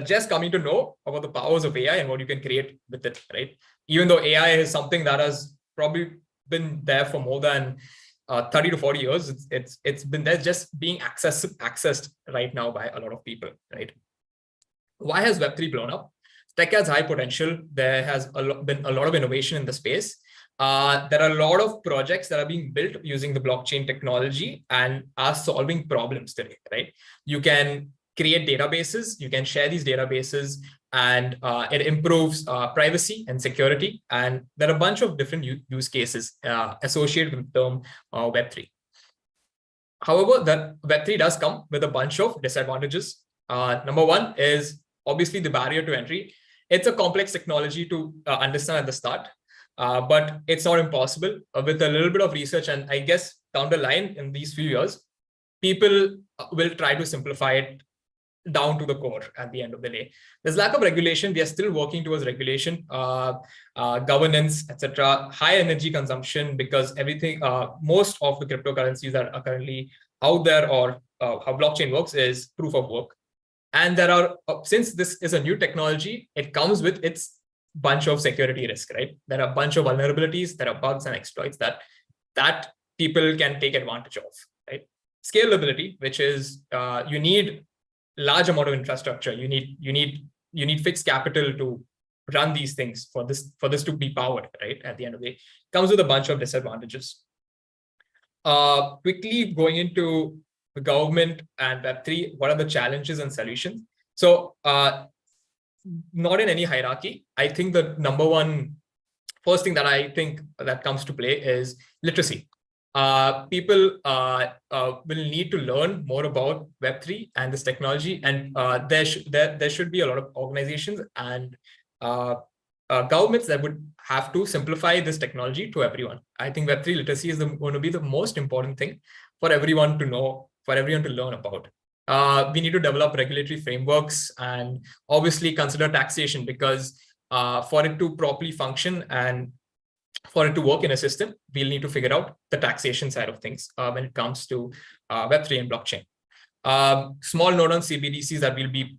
just coming to know about the powers of AI and what you can create with it, right? Even though AI is something that has probably been there for more than 30 to 40 years, it's been there, just being accessed right now by a lot of people, right? Why has Web3 blown up? Tech has high potential. There has been a lot of innovation in the space. There are a lot of projects that are being built using the blockchain technology and are solving problems today, right? You can create databases, you can share these databases, and it improves privacy and security. And there are a bunch of different use cases associated with the term Web3. However, the Web3 does come with a bunch of disadvantages. Number one is obviously the barrier to entry. It's a complex technology to understand at the start, but it's not impossible. With a little bit of research, and I guess down the line in these few years, people will try to simplify it down to the core at the end of the day. There's lack of regulation. We are still working towards regulation, governance, etc. High energy consumption, because everything, most of the cryptocurrencies that are currently out there, or how blockchain works, is proof of work. And there are, since this is a new technology, it comes with its bunch of security risk, right? There are a bunch of vulnerabilities, there are bugs and exploits that people can take advantage of, right? Scalability, which is you need large amount of infrastructure. You need fixed capital to run these things for this to be powered, right? At the end of the day, comes with a bunch of disadvantages. Quickly going into the government and Web3, what are the challenges and solutions? So not in any hierarchy. I think the first thing that I think that comes to play is literacy. People will need to learn more about Web3 and this technology, and there should be a lot of organizations and governments that would have to simplify this technology to everyone. I think Web3 literacy is going to be the most important thing for everyone to know, for everyone to learn about. We need to develop regulatory frameworks and obviously consider taxation, because for it to properly function and for it to work in a system, we'll need to figure out the taxation side of things when it comes to Web3 and blockchain. Small note on CBDCs that we'll be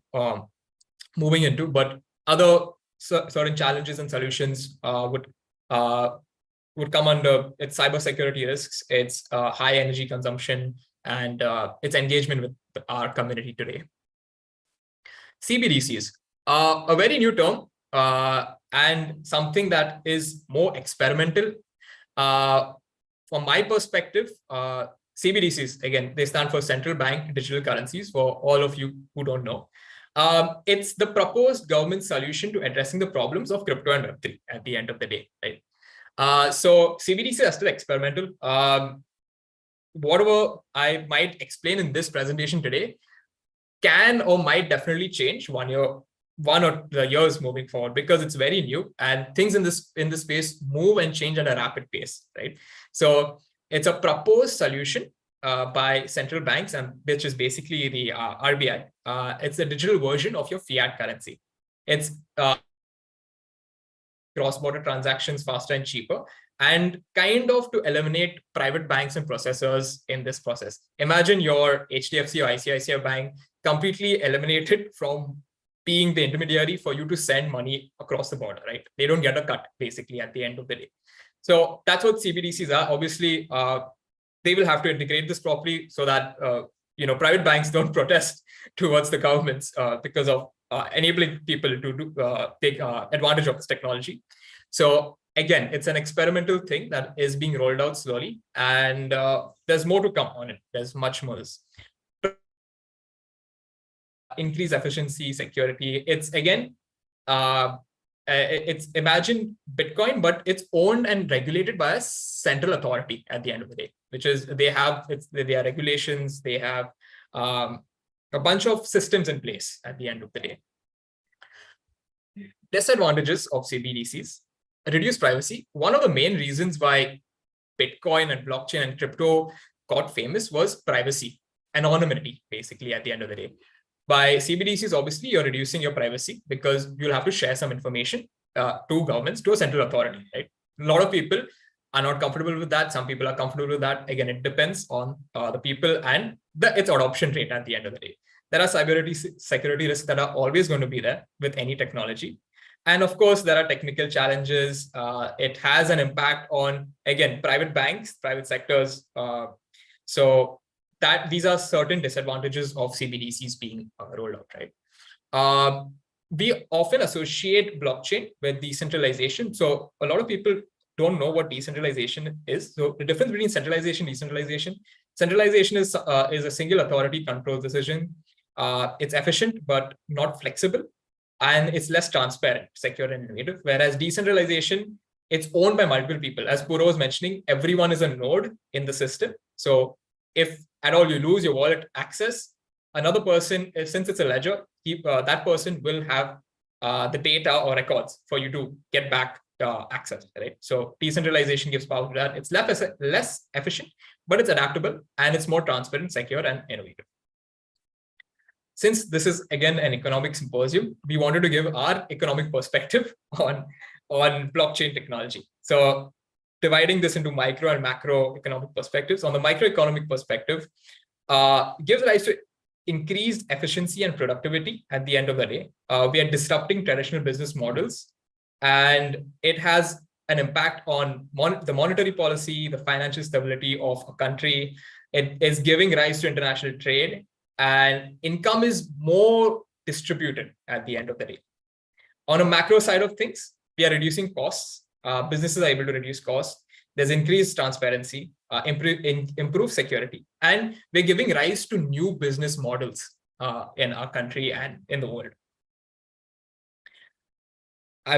moving into, but other certain challenges and solutions would come under its cybersecurity risks, its high energy consumption, and its engagement with our community today. CBDCs, a very new term, and something that is more experimental. From my perspective, CBDCs, again, they stand for central bank digital currencies, for all of you who don't know. It's the proposed government solution to addressing the problems of crypto and Web3 at the end of the day, right? So CBDCs are still experimental. Whatever I might explain in this presentation today can or might definitely change one or the years moving forward, because it's very new and things in this space move and change at a rapid pace, right? So it's a proposed solution by central banks, and which is basically the RBI. It's a digital version of your fiat currency. It's cross-border transactions faster and cheaper, and kind of to eliminate private banks and processors in this process. Imagine your HDFC or ICICI bank completely eliminated from being the intermediary for you to send money across the border, right? They don't get a cut basically at the end of the day. So that's what CBDCs are. Obviously, they will have to integrate this properly so that private banks don't protest towards the governments because of enabling people to take advantage of this technology. So again, it's an experimental thing that is being rolled out slowly, and there's more to come on it. There's much more. increase efficiency, security. It's again, it's imagine Bitcoin, but it's owned and regulated by a central authority at the end of the day, which is there are regulations, they have a bunch of systems in place at the end of the day. Disadvantages of CBDCs: reduced privacy. One of the main reasons why Bitcoin and blockchain and crypto got famous was privacy, anonymity, basically, at the end of the day. By CBDCs, obviously, you're reducing your privacy because you'll have to share some information to governments, to a central authority, right? A lot of people are not comfortable with that. Some people are comfortable with that. Again, it depends on the people and its adoption rate at the end of the day. There are security risks that are always going to be there with any technology. And of course, there are technical challenges. It has an impact on, again, private banks, private sectors. So these are certain disadvantages of CBDCs being rolled out, right? We often associate blockchain with decentralization. So a lot of people don't know what decentralization is. So the difference between centralization and decentralization: centralization is a single authority controls decision. It's efficient, but not flexible. And it's less transparent, secure, and innovative. Whereas decentralization, it's owned by multiple people. As Puro was mentioning, everyone is a node in the system. So if at all you lose your wallet access, another person, since it's a ledger, that person will have the data or records for you to get back access, right? So decentralization gives power to that. It's less efficient, but it's adaptable and it's more transparent, secure, and innovative. Since this is, again, an economic symposium, we wanted to give our economic perspective on blockchain technology. So dividing this into micro and macro economic perspectives. On the microeconomic perspective, gives rise to increased efficiency and productivity at the end of the day. We are disrupting traditional business models, and it has an impact on the monetary policy, the financial stability of a country. It is giving rise to international trade, and income is more distributed at the end of the day. On a macro side of things, we are reducing costs. Businesses are able to reduce costs. There's increased transparency, improved security, and we're giving rise to new business models in our country and in the world.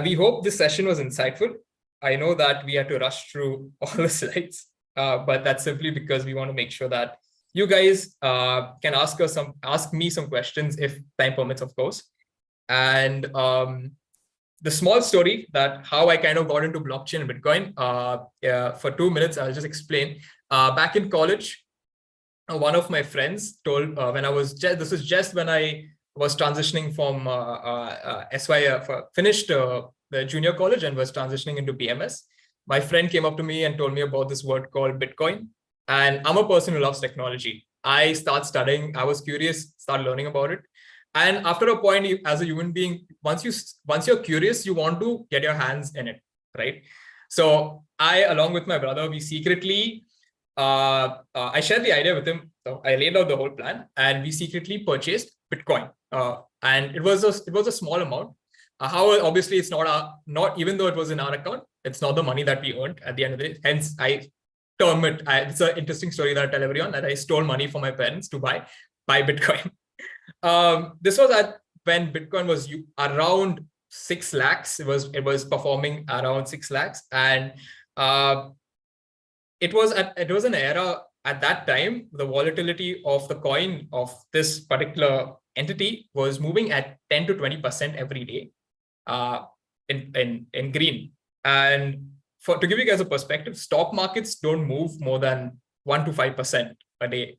We hope this session was insightful. I know that we had to rush through all the slides, but that's simply because we want to make sure that you guys can ask me some questions if time permits, of course. And the small story that how I kind of got into blockchain and Bitcoin, for 2 minutes, I'll just explain. Back in college, one of my friends told when I was this was just when I was transitioning from finished the junior college and was transitioning into BMS. My friend came up to me and told me about this word called Bitcoin. And I'm a person who loves technology. I started studying. I was curious, started learning about it. And after a point, as a human being, once you're curious, you want to get your hands in it, right? So I, along with my brother, we secretly, I shared the idea with him. So I laid out the whole plan, and we secretly purchased Bitcoin. And it was a small amount. However, obviously, it's not even though it was in our account, it's not the money that we earned at the end of the day. Hence, I term it. It's an interesting story that I tell everyone, that I stole money from my parents to buy Bitcoin. This was when Bitcoin was around 6 lakhs. It was performing around 6 lakhs, and it was an era at that time. The volatility of the coin of this particular entity was moving at 10 to 20% every day, in green. And to give you guys a perspective, stock markets don't move more than 1 to 5% a day.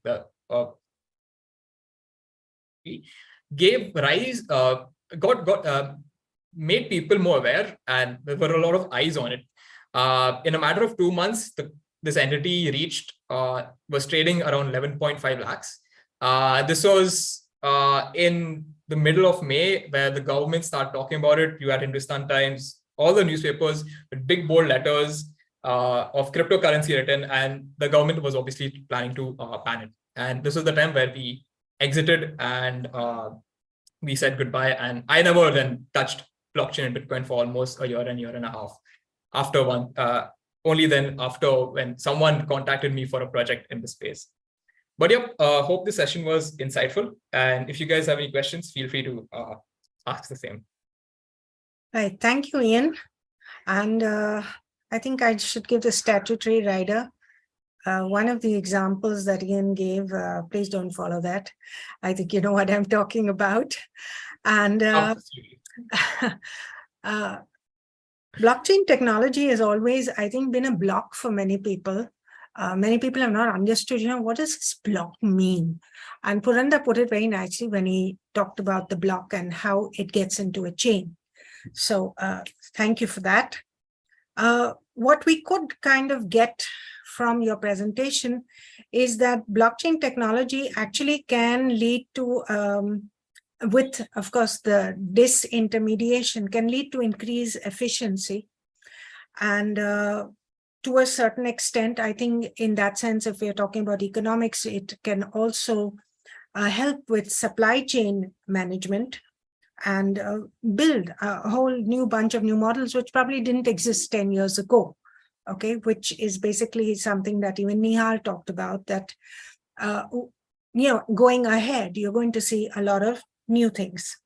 Gave rise, made people more aware, and there were a lot of eyes on it. In a matter of 2 months, this entity was trading around 11.5 lakhs. This was in the middle of May, where the government started talking about it. You had Hindustan Times, all the newspapers with big bold letters of cryptocurrency written, and the government was obviously planning to ban it. And this was the time where we exited and we said goodbye. And I never then touched blockchain and Bitcoin for almost a year and a half. Only then after when someone contacted me for a project in the space. But yep, hope the session was insightful. And if you guys have any questions, feel free to ask the same. Right. Thank you, Ian. And I think I should give the statutory rider. One of the examples that Ian gave, please don't follow that. I think you know what I'm talking about. And blockchain technology has always, I think, been a block for many people. Many people have not understood, what does this block mean? And Puranda put it very nicely when he talked about the block and how it gets into a chain. So thank you for that. What we could kind of get from your presentation is that blockchain technology actually can lead to, with, of course, the disintermediation, can lead to increased efficiency. And to a certain extent, I think in that sense, if we're talking about economics, it can also help with supply chain management and build a whole new bunch of new models, which probably didn't exist 10 years ago, okay, which is basically something that even Nihal talked about, that, going ahead, you're going to see a lot of new things.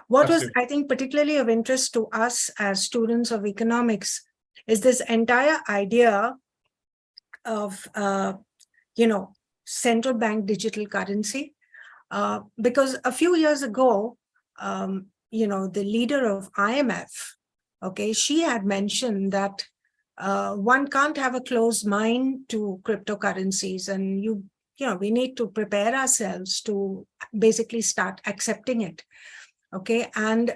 What was, I think, particularly of interest to us as students of economics is this entire idea of, central bank digital currency. Because a few years ago, the leader of IMF, okay, she had mentioned that one can't have a closed mind to cryptocurrencies, and we need to prepare ourselves to basically start accepting it. Okay, and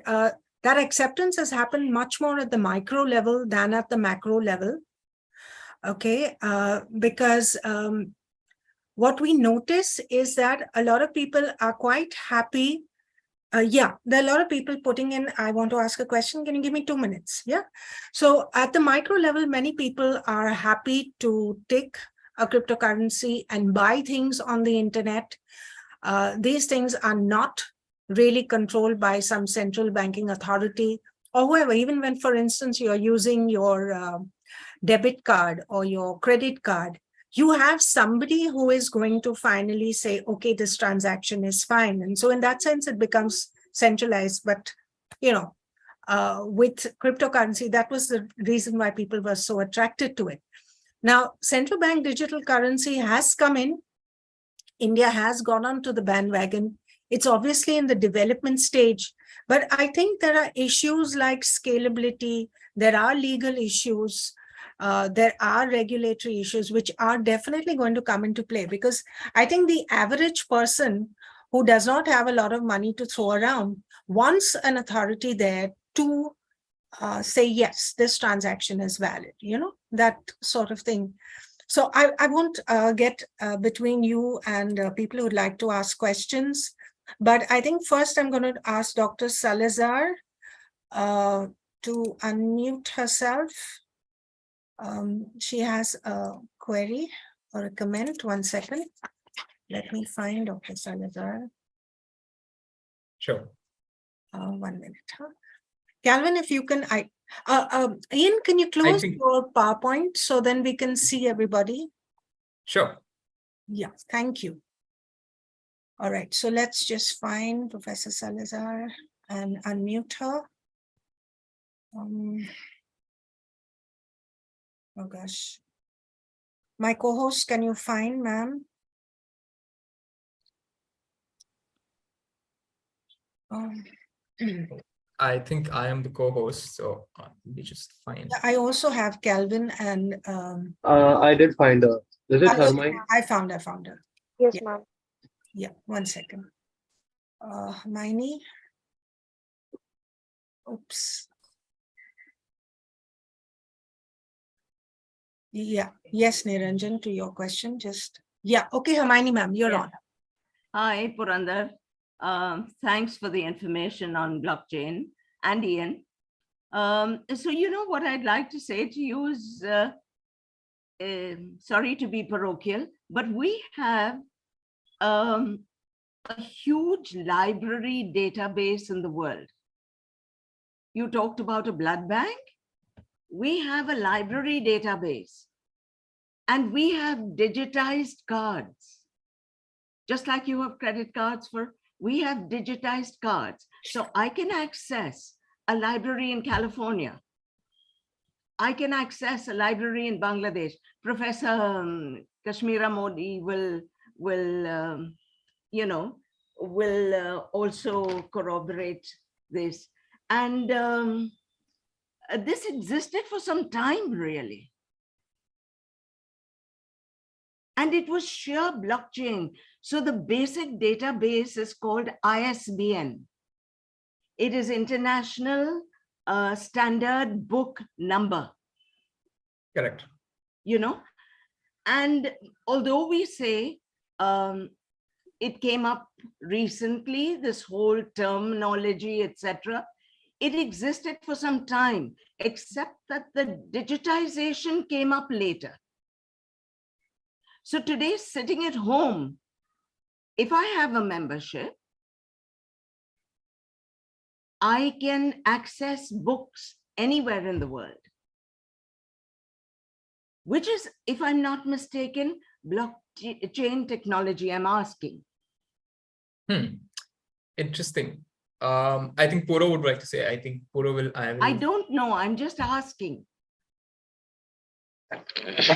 that acceptance has happened much more at the micro level than at the macro level. Okay, because what we notice is that a lot of people are quite happy. There are a lot of people putting in, I want to ask a question. Can you give me 2 minutes? Yeah. So at the micro level, many people are happy to take a cryptocurrency and buy things on the internet. These things are not really controlled by some central banking authority. Or whoever, even when, for instance, you're using your debit card or your credit card, you have somebody who is going to finally say, okay, this transaction is fine. And so in that sense, it becomes centralized. But, with cryptocurrency, that was the reason why people were so attracted to it. Now, central bank digital currency has come in. India has gone on to the bandwagon. It's obviously in the development stage. But I think there are issues like scalability. There are legal issues. There are regulatory issues which are definitely going to come into play, because I think the average person who does not have a lot of money to throw around wants an authority there to say, yes, this transaction is valid, that sort of thing. So I won't get between you and people who would like to ask questions. But I think first I'm going to ask Dr. Salazar to unmute herself. She has a query or a comment. 1 second. Let me find Dr. Salazar. Sure. 1 minute. Huh? Calvin, if you can, Ian, can you close your PowerPoint so then we can see everybody? Sure. Yeah, thank you. All right, so let's just find Professor Salazar and unmute her. Oh gosh. My co-host, can you find, ma'am? I think I am the co-host, so let me just find. I also have Calvin and I did find her. Is it Hermione? I found her. Yes, Yeah. ma'am. Yeah, 1 second. Hermione. Oops. Yeah. Yes, Niranjan, to your question. Okay, Hermione, ma'am, you're on. Hi, Purandar. Thanks for the information on blockchain, and Ian. So what I'd like to say to you is, sorry to be parochial, but we have a huge library database in the world. You talked about a blood bank. We have a library database, and we have digitized cards. Just like you have credit cards we have digitized cards. So I can access a library in California. I can access a library in Bangladesh. Professor Kashmira Modi will also corroborate this. And this existed for some time, really. And it was sheer blockchain. So the basic database is called ISBN. It is International Standard Book Number. Correct. And although we say it came up recently, this whole terminology, etc., it existed for some time, except that the digitization came up later. So today, sitting at home, if I have a membership, I can access books anywhere in the world, which is, if I'm not mistaken, blockchain technology, I'm asking. Interesting. I think Puro would like to say, I think Puro will. I don't know, I'm just asking.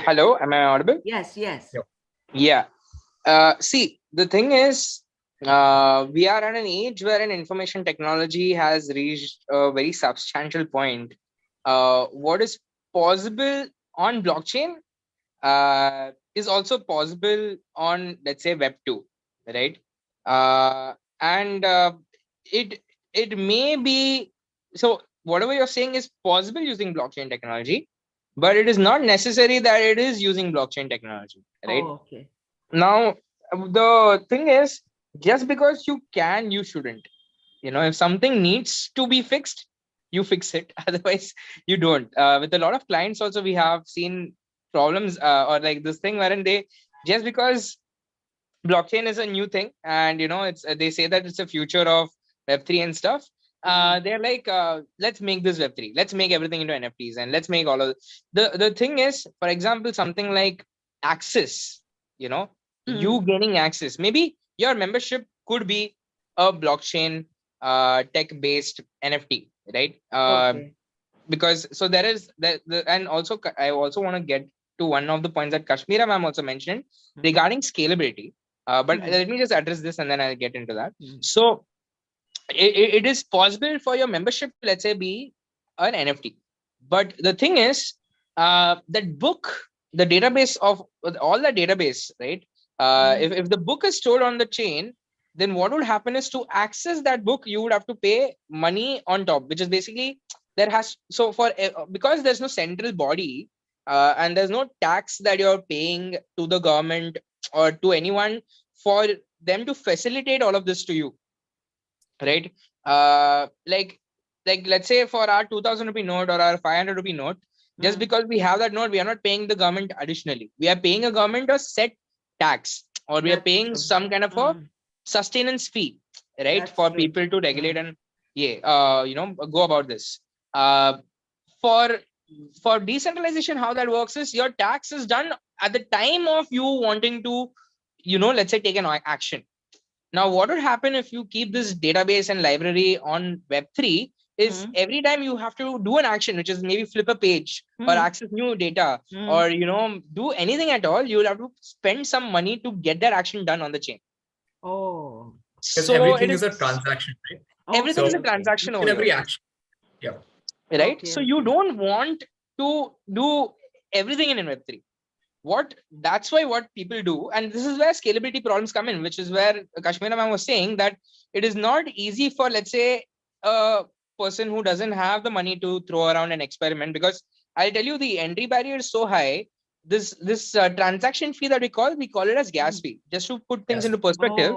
Hello, am I audible? Yes, yes. Yep. Yeah. See, the thing is, we are at an age where information technology has reached a very substantial point. What is possible on blockchain is also possible on, let's say, Web 2, right? And it may be, so whatever you're saying is possible using blockchain technology, but it is not necessary that it is using blockchain technology, right? Oh, okay. Now, the thing is, just because you can, you shouldn't. If something needs to be fixed, you fix it. Otherwise, you don't. With a lot of clients also, we have seen problems or like this thing wherein they, just because blockchain is a new thing and, it's they say that it's a future of Web3 and stuff. They're like, let's make this Web3. Let's make everything into NFTs and let's make all of the thing is, for example, something like access, you gaining access. Maybe your membership could be a blockchain tech-based NFT, right? Okay. Because so there is and also I also want to get to one of the points that Kashmira ma'am also mentioned regarding scalability. But let me just address this and then I'll get into that. So it is possible for your membership, let's say, be an NFT. But the thing is, that book, the database of all the database, right? If the book is stored on the chain, then what would happen is, to access that book, you would have to pay money on top, which is basically because there's no central body and there's no tax that you're paying to the government or to anyone for them to facilitate all of this to you, right? Like let's say for our 2000 rupee note or our 500 rupee note, just because we have that note, we are not paying the government additionally. We are paying a government a set tax, or we are paying some kind of a sustenance fee, right? That's for true. people to regulate and go about this. For decentralization, how that works is, your tax is done at the time of you wanting to, let's say, take an action. Now, what would happen if you keep this database and library on Web3 is, every time you have to do an action, which is maybe flip a page or access new data or, do anything at all, you will have to spend some money to get that action done on the chain. Oh. Because So everything is a transaction, right? Everything is a So transaction in over every here, action. Yeah. right? Okay, So you don't want to do everything in Web3. That's why what people do, and this is where scalability problems come in, which is where Kashmira ma'am was saying that it is not easy for, let's say, a person who doesn't have the money to throw around and experiment, because I'll tell you, the entry barrier is so high. This transaction fee that we call it as gas fee. Just to put things into perspective,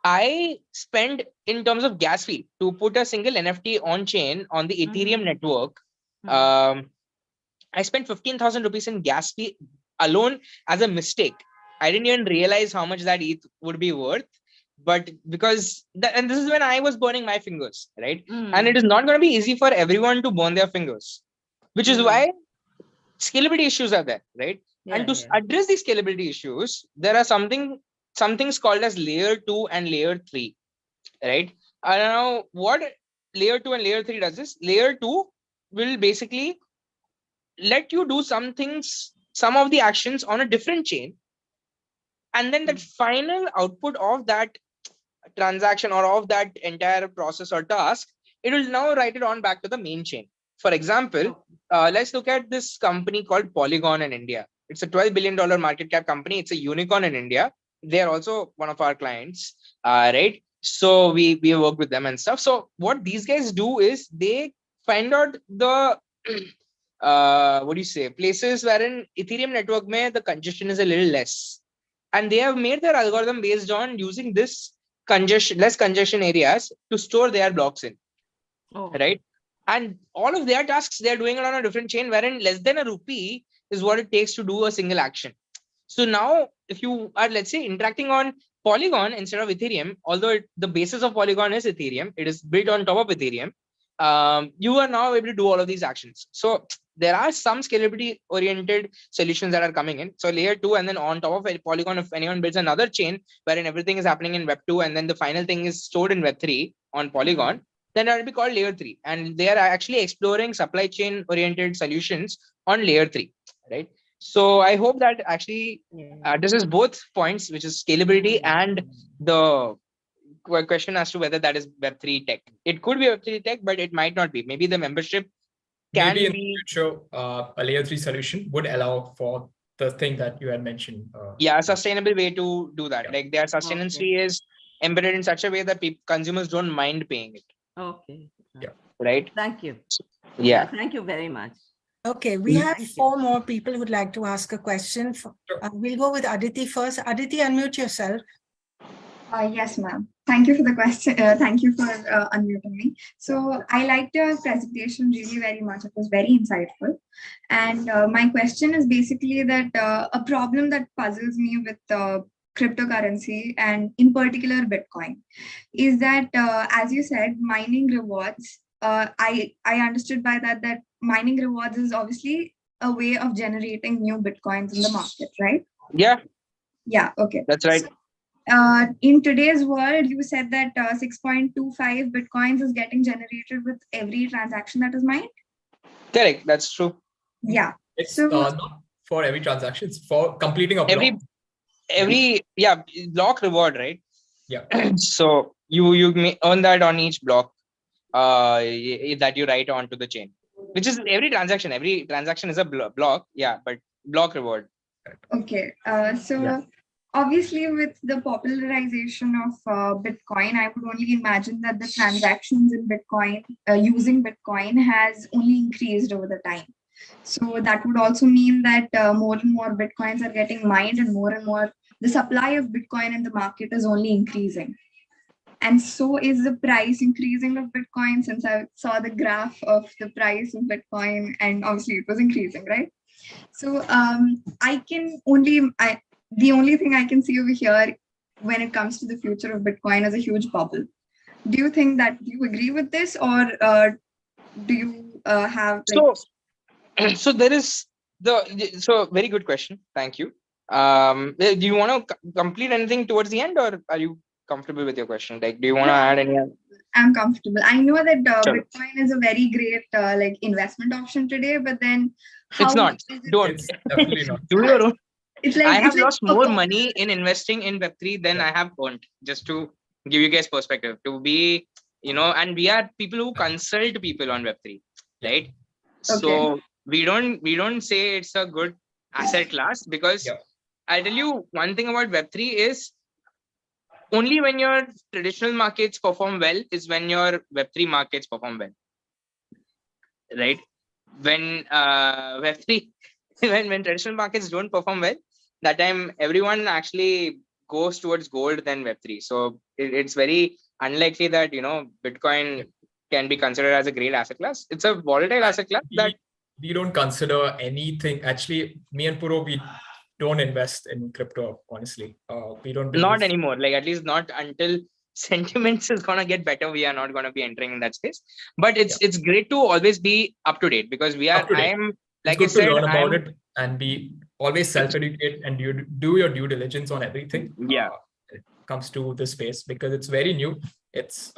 I spend, in terms of gas fee, to put a single NFT on chain on the Ethereum network. I spent 15,000 rupees in gas fee alone as a mistake. I didn't even realize how much that ETH would be worth. But because, and this is when I was burning my fingers, right? And it is not going to be easy for everyone to burn their fingers, which is why scalability issues are there, right? And to address these scalability issues, there are something something's called as layer 2 and layer 3, right? Now what layer 2 and layer 3 does is, layer 2 will basically let you do some things, some of the actions on a different chain, and then that final output of that transaction or of that entire process or task, it will now write it on back to the main chain. For example, let's look at this company called Polygon in India. It's a $12 billion market cap company. It's a unicorn in India. They are also one of our clients, right? So we work with them and stuff. So what these guys do is they find out the what do you say, places wherein Ethereum network mein the congestion is a little less, and they have made their algorithm based on using this less congestion areas to store their blocks in, right? And all of their tasks, they're doing it on a different chain wherein less than a rupee is what it takes to do a single action. So now if you are, let's say, interacting on Polygon instead of Ethereum, although the basis of Polygon is Ethereum, it is built on top of Ethereum, you are now able to do all of these actions. So there are some scalability oriented solutions that are coming in. So layer 2, and then on top of Polygon, if anyone builds another chain wherein everything is happening in Web 2 and then the final thing is stored in Web 3 on Polygon, then that will be called layer 3. And they are actually exploring supply chain oriented solutions on layer 3, right? So I hope that actually addresses both points, which is scalability and the question as to whether that is Web3 tech. It could be Web3 tech, but it might not be. Maybe the membership can Maybe in be. the future, a layer 3 solution would allow for the thing that you had mentioned. Yeah, a sustainable way to do that. Yeah. Like their sustenance fee is embedded in such a way that consumers don't mind paying it. Okay. Yeah. Right. Thank you. Yeah. Thank you very much. Okay, we have Thank you. 4 more people who'd like to ask a question. We'll go with Aditi first. Aditi, unmute yourself. Yes, ma'am. Thank you for the question. Thank you for unmuting me. So I liked your presentation really very much. It was very insightful. And my question is basically that a problem that puzzles me with cryptocurrency and in particular Bitcoin is that, as you said, mining rewards. I understood by that mining rewards is obviously a way of generating new Bitcoins in the market, right? Yeah. Yeah. Okay. That's right. So, in today's world, you said that 6.25 Bitcoins is getting generated with every transaction that is mined. Correct. That's true. Yeah. It's So- not for every transaction, it's for completing a block. Every block reward, right? Yeah. So you may earn that on each block that you write onto the chain, which is every transaction. Every transaction is a block. Yeah, but block reward. Okay. Obviously, with the popularization of Bitcoin, I would only imagine that the transactions in Bitcoin, using Bitcoin, has only increased over the time. So that would also mean that more and more Bitcoins are getting mined, and more the supply of Bitcoin in the market is only increasing. And so is the price increasing of Bitcoin, since I saw the graph of the price of Bitcoin, and obviously it was increasing, right? So the only thing I can see over here when it comes to the future of Bitcoin is a huge bubble. Do you think that you agree with this, or do you have like... So there is very good question. Thank you. Do you want to complete anything towards the end, or are you comfortable with your question? Like, do you want to add any? I'm comfortable. I know that Sure. Bitcoin is a very great like investment option today, but then It's not. Don't. It's definitely not. Do your own. It's like I have it's like lost more money in investing in Web3 than I have earned, just to give you guys perspective. To be, and we are people who consult people on Web3, right? Okay. So we don't say it's a good asset class, because I'll tell you one thing about Web3 is only when your traditional markets perform well is when your Web3 markets perform well, right? When Web3, when traditional markets don't perform well, that time everyone actually goes towards gold than Web3. So it's very unlikely that Bitcoin can be considered as a great asset class. It's a volatile asset class that we don't consider anything. Actually, me and Puro, we don't invest in crypto, honestly. We don't believe. Not anymore. Like, at least not until sentiments is gonna get better. We are not gonna be entering in that space. But it's great to always be up to date, because we are. I am, like I said, to learn about it and be always self-educate and you do your due diligence on everything. Yeah. When it comes to this space, because it's very new. It's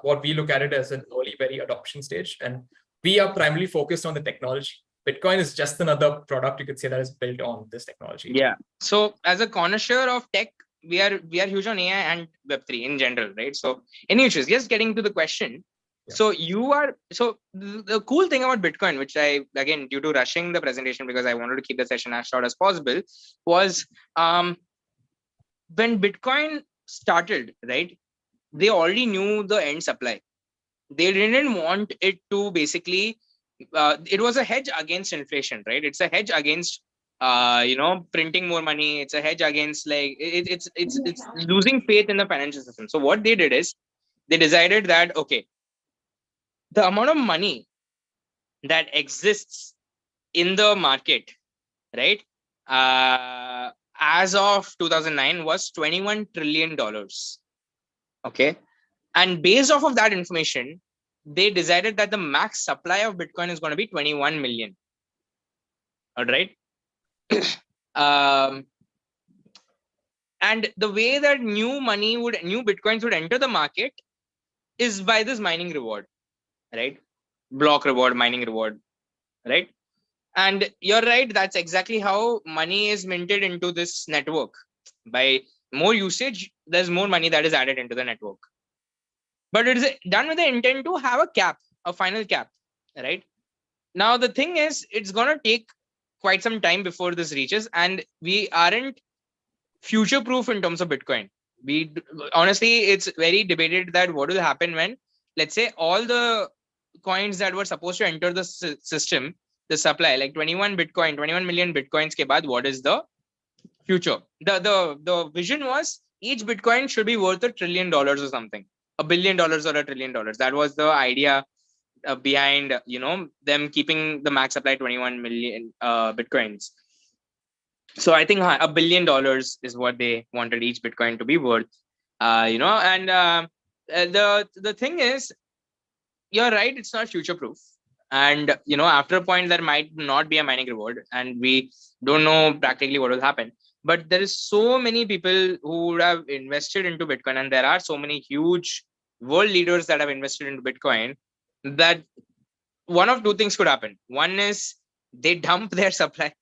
what we look at it as an early, very adoption stage, and we are primarily focused on the technology. Bitcoin is just another product, you could say, that is built on this technology. Yeah. So as a connoisseur of tech, we are huge on AI and Web3 in general, right? So anyways, just getting to the question. Yeah. So the cool thing about Bitcoin, which I, again, due to rushing the presentation because I wanted to keep the session as short as possible, was when Bitcoin started, right? They already knew the end supply. They didn't want it to basically, it was a hedge against inflation, right? It's a hedge against printing more money. It's a hedge against, like, it's losing faith in the financial system. So what they did is they decided that, okay, the amount of money that exists in the market, right, as of 2009 was $21 trillion. Okay. And based off of that information, they decided that the max supply of Bitcoin is going to be 21 million. All right. And the way that new Bitcoins would enter the market is by this mining reward, right? Block reward, mining reward, right? And you're right, that's exactly how money is minted into this network. By more usage, there's more money that is added into the network. But it is done with the intent to have a cap, a final cap, right? Now, the thing is, it's going to take quite some time before this reaches, and we aren't future-proof in terms of Bitcoin. Honestly, it's very debated that what will happen when, let's say, all the coins that were supposed to enter the system, the supply, like 21 million Bitcoins ke baad, what is the future? The vision was each Bitcoin should be worth $1 trillion or something, $1 billion or $1 trillion. That was the idea behind, them keeping the max supply 21 million Bitcoins. So I think $1 billion is what they wanted each Bitcoin to be worth, and the thing is, you're right, it's not future proof. And, after a point, there might not be a mining reward, and we don't know practically what will happen. But there is so many people who would have invested into Bitcoin, and there are so many huge world leaders that have invested into Bitcoin, that one of two things could happen. One is they dump their supply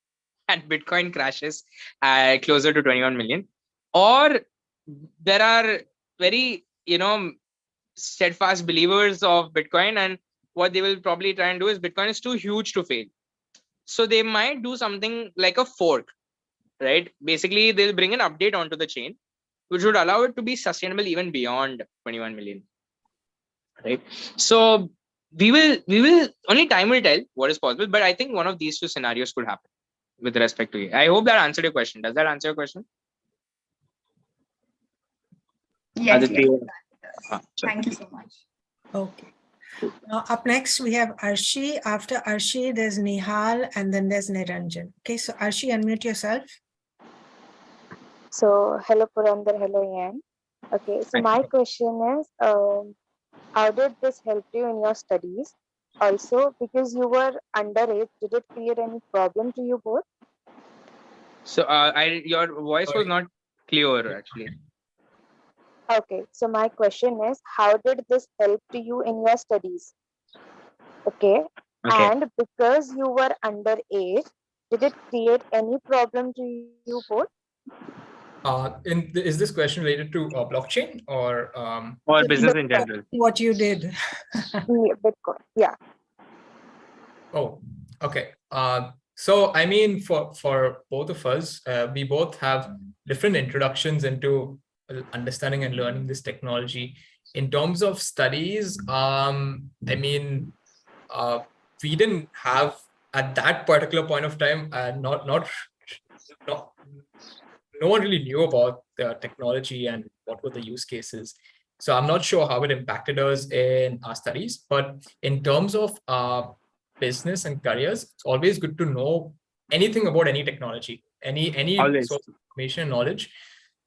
and Bitcoin crashes closer to 21 million. Or there are very, steadfast believers of Bitcoin, and what they will probably try and do is Bitcoin is too huge to fail. So they might do something like a fork, right? Basically, they'll bring an update onto the chain, which would allow it to be sustainable even beyond 21 million, right? So we will only time will tell what is possible, but I think one of these two scenarios could happen with respect to it. I hope that answered your question. Does that answer your question? Yes, Aditi? yes. Thank you so much. Okay. Now, up next, we have Arshi. After Arshi, there's Nihal, and then there's Niranjan. Okay, so Arshi, unmute yourself. So, hello Purandar, hello Ian. Okay, so my question is, how did this help you in your studies? Also, because you were underage, did it create any problem to you both? So your voice was not clear, actually. Okay, so my question is, how did this help to you in your studies? Okay, and because you were underage, did it create any problem to you both? Is this question related to blockchain or business in general? What you did. Bitcoin, yeah. Oh, okay. So I mean, for both of us, we both have different introductions into understanding and learning this technology. In terms of studies, I mean, we didn't have at that particular point of time, no one really knew about the technology and what were the use cases. So I'm not sure how it impacted us in our studies, but in terms of business and careers, it's always good to know anything about any technology, any source of information and knowledge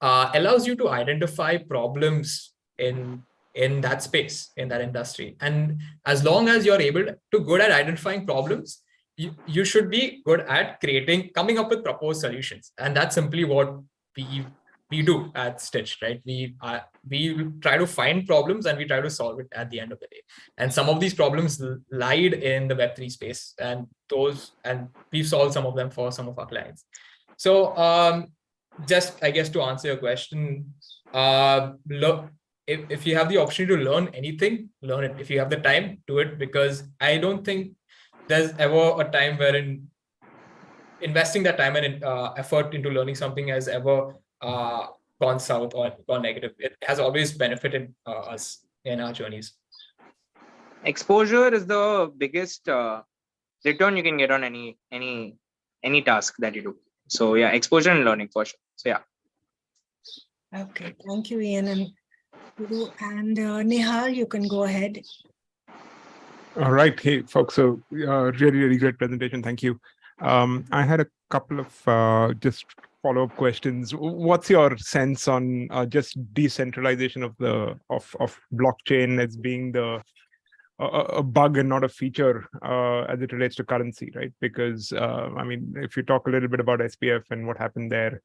allows you to identify problems in that space, in that industry. And as long as you're able to good at identifying problems, you should be good at coming up with proposed solutions, and that's simply what we do at Stitch, right? We try to find problems and we try to solve it at the end of the day. And some of these problems lied in the Web3 space, and we've solved some of them for some of our clients. So just, I guess, to answer your question, look, if you have the opportunity to learn anything, learn it. If you have the time, do it, because I don't think there's ever a time wherein investing that time and effort into learning something has ever gone south or gone negative. It has always benefited us in our journeys. Exposure is the biggest return you can get on any task that you do. So yeah, exposure and learning for sure. So yeah. Okay, thank you, Ian and Puru. And Nihal, you can go ahead. All right. Hey, folks. So really great presentation. Thank you. I had a couple of just follow-up questions. What's your sense on just decentralization of blockchain as being a bug and not a feature as it relates to currency, right? Because I mean, if you talk a little bit about SPF and what happened there,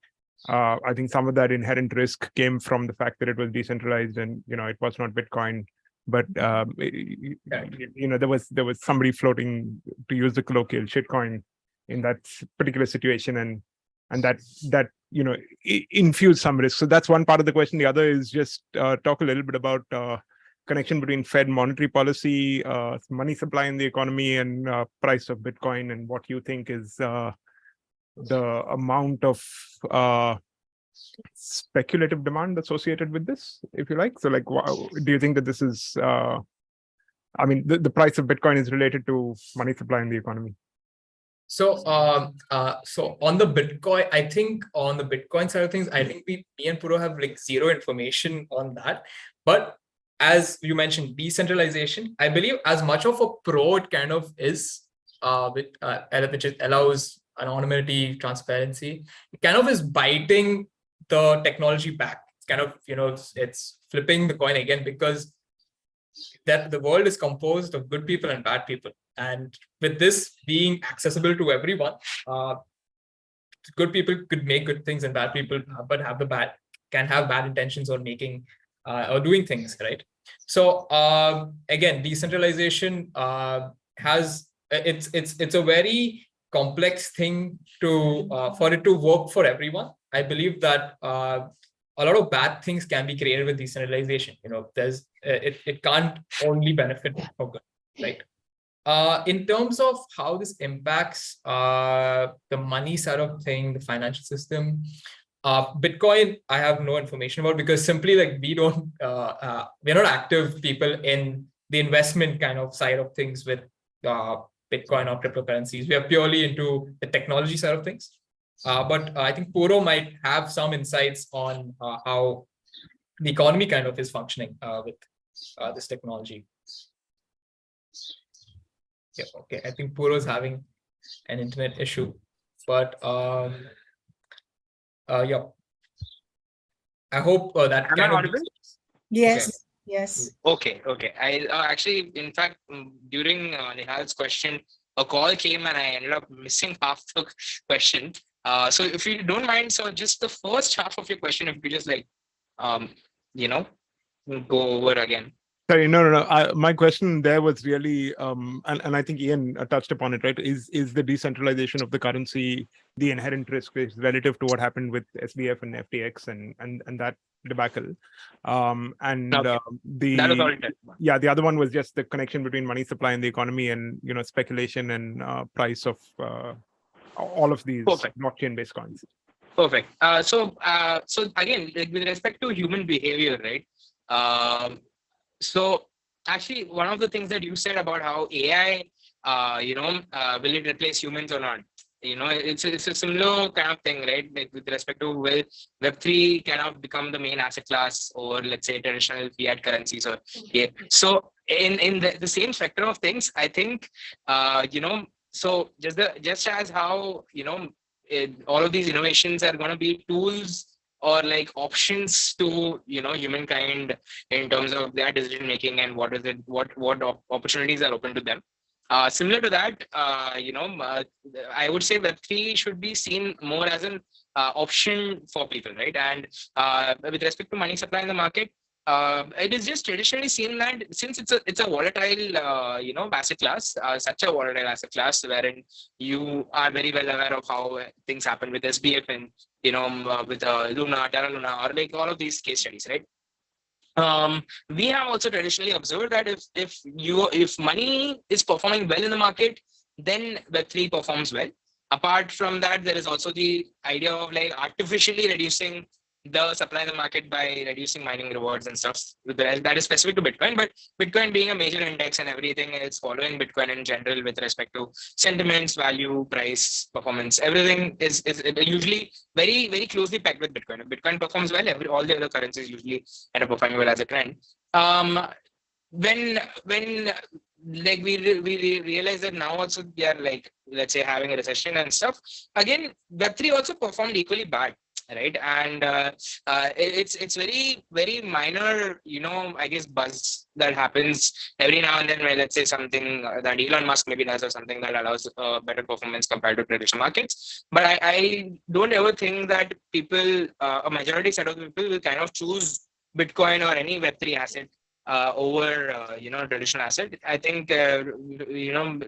I think some of that inherent risk came from the fact that it was decentralized and it was not Bitcoin. But there was somebody floating, to use the colloquial, shitcoin in that particular situation, and that infused some risk. So that's one part of the question. The other is just talk a little bit about connection between Fed monetary policy, money supply in the economy, and price of Bitcoin, and what you think is the amount of speculative demand associated with this, if you like. So like, do you think that this is, I mean, the price of Bitcoin is related to money supply in the economy? So, so on the Bitcoin, I think on the Bitcoin side of things, I think me and Puro have like zero information on that. But as you mentioned, decentralization, I believe as much of a pro it kind of is, which allows anonymity, transparency, it kind of is biting the technology back. It's kind of, it's flipping the coin again, because that the world is composed of good people and bad people. And with this being accessible to everyone, good people could make good things and bad people can have bad intentions or making or doing things, right? So again, decentralization it's a very complex thing to for it to work for everyone. I believe that a lot of bad things can be created with decentralization. There's it can't only benefit for good, right? In terms of how this impacts the money side of thing, the financial system, Bitcoin, I have no information about, because simply like we're not active people in the investment kind of side of things with Bitcoin or cryptocurrencies. We are purely into the technology side of things. But I think Puro might have some insights on how the economy kind of is functioning with this technology. Yeah, okay. I think Puro is having an internet issue, but yeah. I hope that Am I audible? Yes, Okay. yes. Okay. I actually, in fact, during Nihal's question, a call came and I ended up missing half the question. So if you don't mind, so just the first half of your question, if you just like, go over again. Sorry, no. My question there was really, and I think Ian touched upon it, right? Is the decentralization of the currency the inherent risk is relative to what happened with SBF and FTX and that debacle? And Okay. That was all it did. Yeah, the other one was just the connection between money supply in the economy and speculation and price of all of these blockchain-based coins. Perfect. So again, like with respect to human behavior, right? So actually, one of the things that you said about how AI, will it replace humans or not? It's a similar kind of thing, right? Like with respect to will Web3 kind of become the main asset class, or let's say traditional fiat currencies, or yeah. So in the same spectrum of things, I think so just as how all of these innovations are going to be tools or like options to humankind in terms of their decision making and what opportunities are open to them. Similar to that, I would say Web3 should be seen more as an option for people, right? And with respect to money supply in the market, it is just traditionally seen that since it's a volatile asset class, such a volatile asset class wherein you are very well aware of how things happen with SBF and with Luna, Terra Luna, or like all of these case studies, right? We have also traditionally observed that if money is performing well in the market, then Web3 performs well. Apart from that, there is also the idea of like artificially reducing the supply in the market by reducing mining rewards and stuff. That is specific to Bitcoin, but Bitcoin being a major index and everything is following Bitcoin in general with respect to sentiments, value, price, performance. Everything is usually very, very closely packed with Bitcoin. If Bitcoin performs well, all the other currencies usually end up performing well as a trend. When like we realize that now also we are like, let's say, having a recession and stuff, again Web3 also performed equally bad, right? And it's very, very minor, I guess, buzz that happens every now and then where, let's say, something that Elon Musk maybe does or something that allows better performance compared to traditional markets. But I don't ever think that people, a majority set of people will kind of choose Bitcoin or any Web3 asset over traditional asset. I think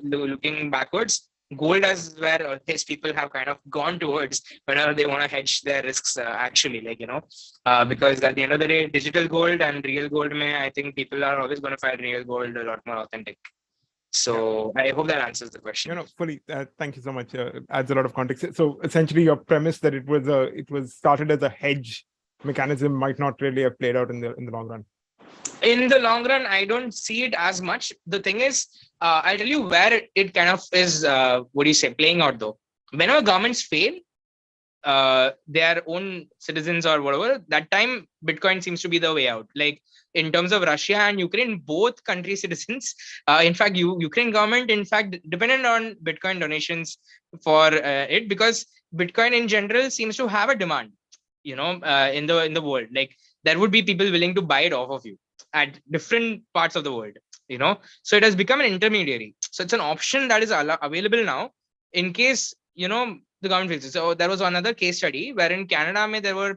looking backwards, gold is where these people have kind of gone towards whenever they want to hedge their risks actually, because at the end of the day, digital gold and real gold I think people are always going to find real gold a lot more authentic. So I hope that answers the question. Fully. Thank you so much. Adds a lot of context. So essentially, your premise that it was started as a hedge mechanism might not really have played out in the long run. In the long run, I don't see it as much. The thing is, I'll tell you where it kind of is, playing out though. Whenever governments fail their own citizens or whatever, that time Bitcoin seems to be the way out. Like in terms of Russia and Ukraine, both country citizens, in fact, Ukraine government, in fact, depended on Bitcoin donations for it, because Bitcoin in general seems to have a demand, in the world. Like there would be people willing to buy it off of you at different parts of the world, so it has become an intermediary. So it's an option that is available now in case, the government fails. So there was another case study where in Canada, there were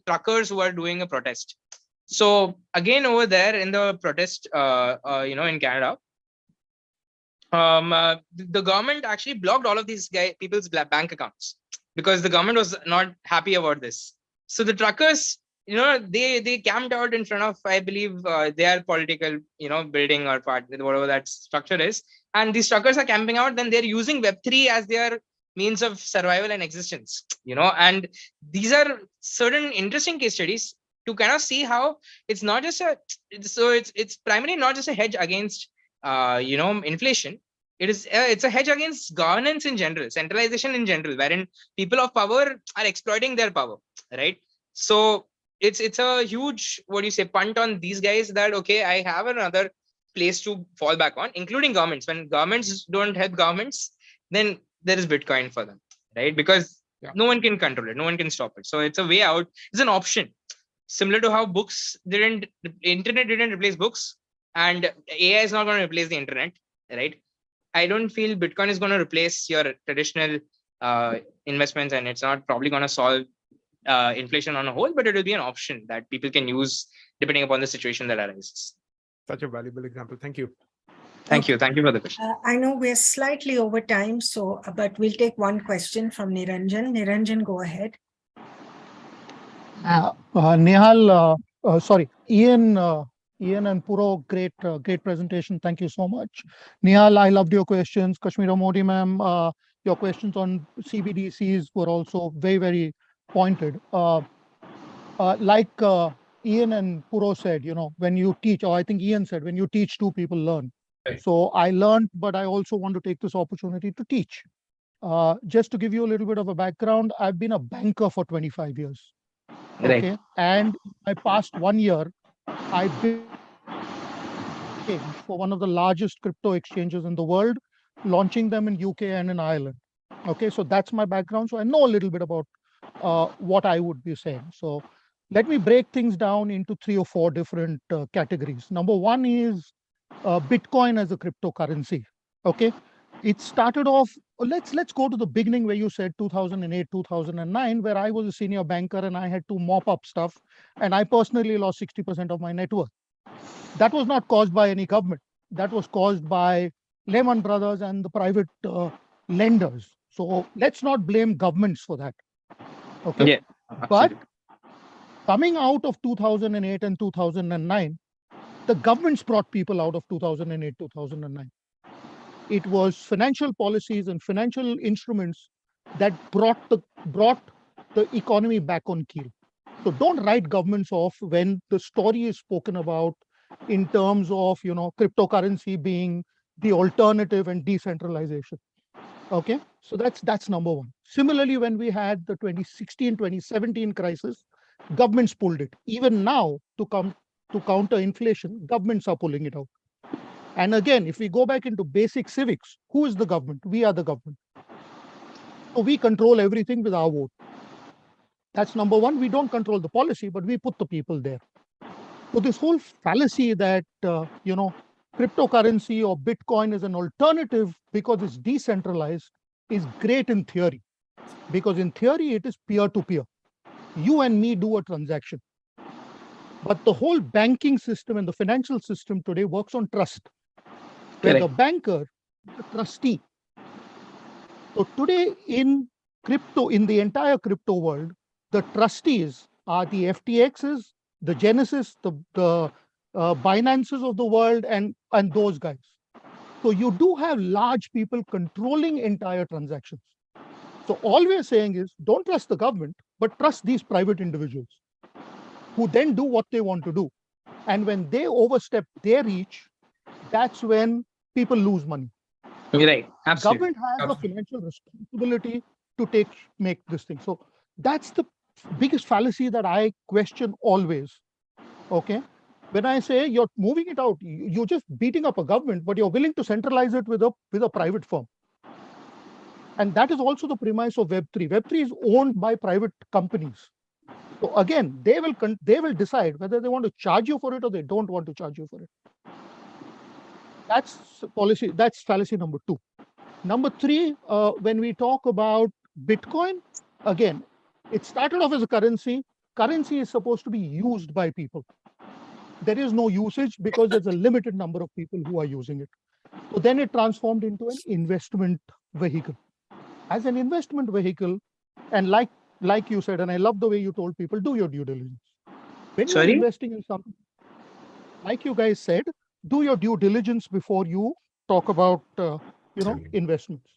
truckers who were doing a protest. So again, over there in the protest, in Canada, the government actually blocked all of these people's bank accounts because the government was not happy about this. So the truckers, they camped out in front of, I believe, their political, building or part, whatever that structure is. And these truckers are camping out, then they're using Web3 as their means of survival and existence, and these are certain interesting case studies to kind of see how it's not just it's primarily not just a hedge against, inflation. It's a hedge against governance in general, centralization in general, wherein people of power are exploiting their power, right? So it's a huge, punt on these guys that, okay, I have another place to fall back on, including governments. When governments don't help governments, then there is Bitcoin for them, right? Because no one can control it, no one can stop it. So it's a way out, it's an option. Similar to how internet didn't replace books, and AI is not going to replace the internet, right? I don't feel Bitcoin is going to replace your traditional investments, and it's not probably going to solve inflation on a whole, but it will be an option that people can use depending upon the situation that arises. Such a valuable example. Thank you. Thank you. Thank you for the question. I know we're slightly over time, but we'll take one question from Niranjan. Niranjan, go ahead. Nehal, Ian and Puro, great presentation. Thank you so much. Nehal, I loved your questions. Kashmira Modi ma'am, your questions on CBDCs were also very, very pointed. Like Ian and Puro said, when you teach, or I think Ian said, when you teach, two people learn. Right. So I learned, but I also want to take this opportunity to teach. Just to give you a little bit of a background, I've been a banker for 25 years. Right. Okay. And my past 1 year, I've been for one of the largest crypto exchanges in the world, launching them in UK and in Ireland. Okay. So that's my background. So I know a little bit about what I would be saying. So let me break things down into 3 or 4 different categories. Number one is Bitcoin as a cryptocurrency. Okay, it started off. Let's go to the beginning where you said 2008, 2009, where I was a senior banker and I had to mop up stuff, and I personally lost 60% of my net worth. That was not caused by any government. That was caused by Lehman Brothers and the private lenders. So let's not blame governments for that. Okay. Yeah, But absolutely. coming out of 2008 and 2009, the governments brought people out of 2008, 2009. It was financial policies and financial instruments that brought the economy back on keel. So don't write governments off when the story is spoken about in terms of, you know, cryptocurrency being the alternative and decentralization. Okay, so that's number one. Similarly, when we had the 2016, 2017 crisis, governments pulled it. Even now, to counter inflation, governments are pulling it out. And again, if we go back into basic civics, who is the government? We are the government. So we control everything with our vote. That's number one. We don't control the policy, but we put the people there. So this whole fallacy that, you know, cryptocurrency or Bitcoin is an alternative because it's decentralized is great in theory. Because in theory, it is peer-to-peer. You and me do a transaction. But the whole banking system and the financial system today works on trust. Where the banker, the trustee. So today in crypto, in the entire crypto world, the trustees are the FTXs, the Genesis, the Binances of the world, and those guys. So you do have large people controlling entire transactions. So all we're saying is don't trust the government, but trust these private individuals who then do what they want to do. And when they overstep their reach, that's when people lose money. Right. Absolutely. Government has a financial responsibility to make this thing. So that's the biggest fallacy that I question always. Okay. When I say you're moving it out, you're just beating up a government, but you're willing to centralize it with a private firm. And that is also the premise of Web3. Web3 is owned by private companies. So again, they will decide whether they want to charge you for it or they don't want to charge you for it. That's policy. That's fallacy number two. Number three, when we talk about Bitcoin, again, it started off as a currency. Currency is supposed to be used by people. There is no usage because there's a limited number of people who are using it. So then it transformed into an investment vehicle. As an investment vehicle, and like you said, and I love the way you told people, do your due diligence. When you're investing in something, like you guys said, do your due diligence before you talk about investments.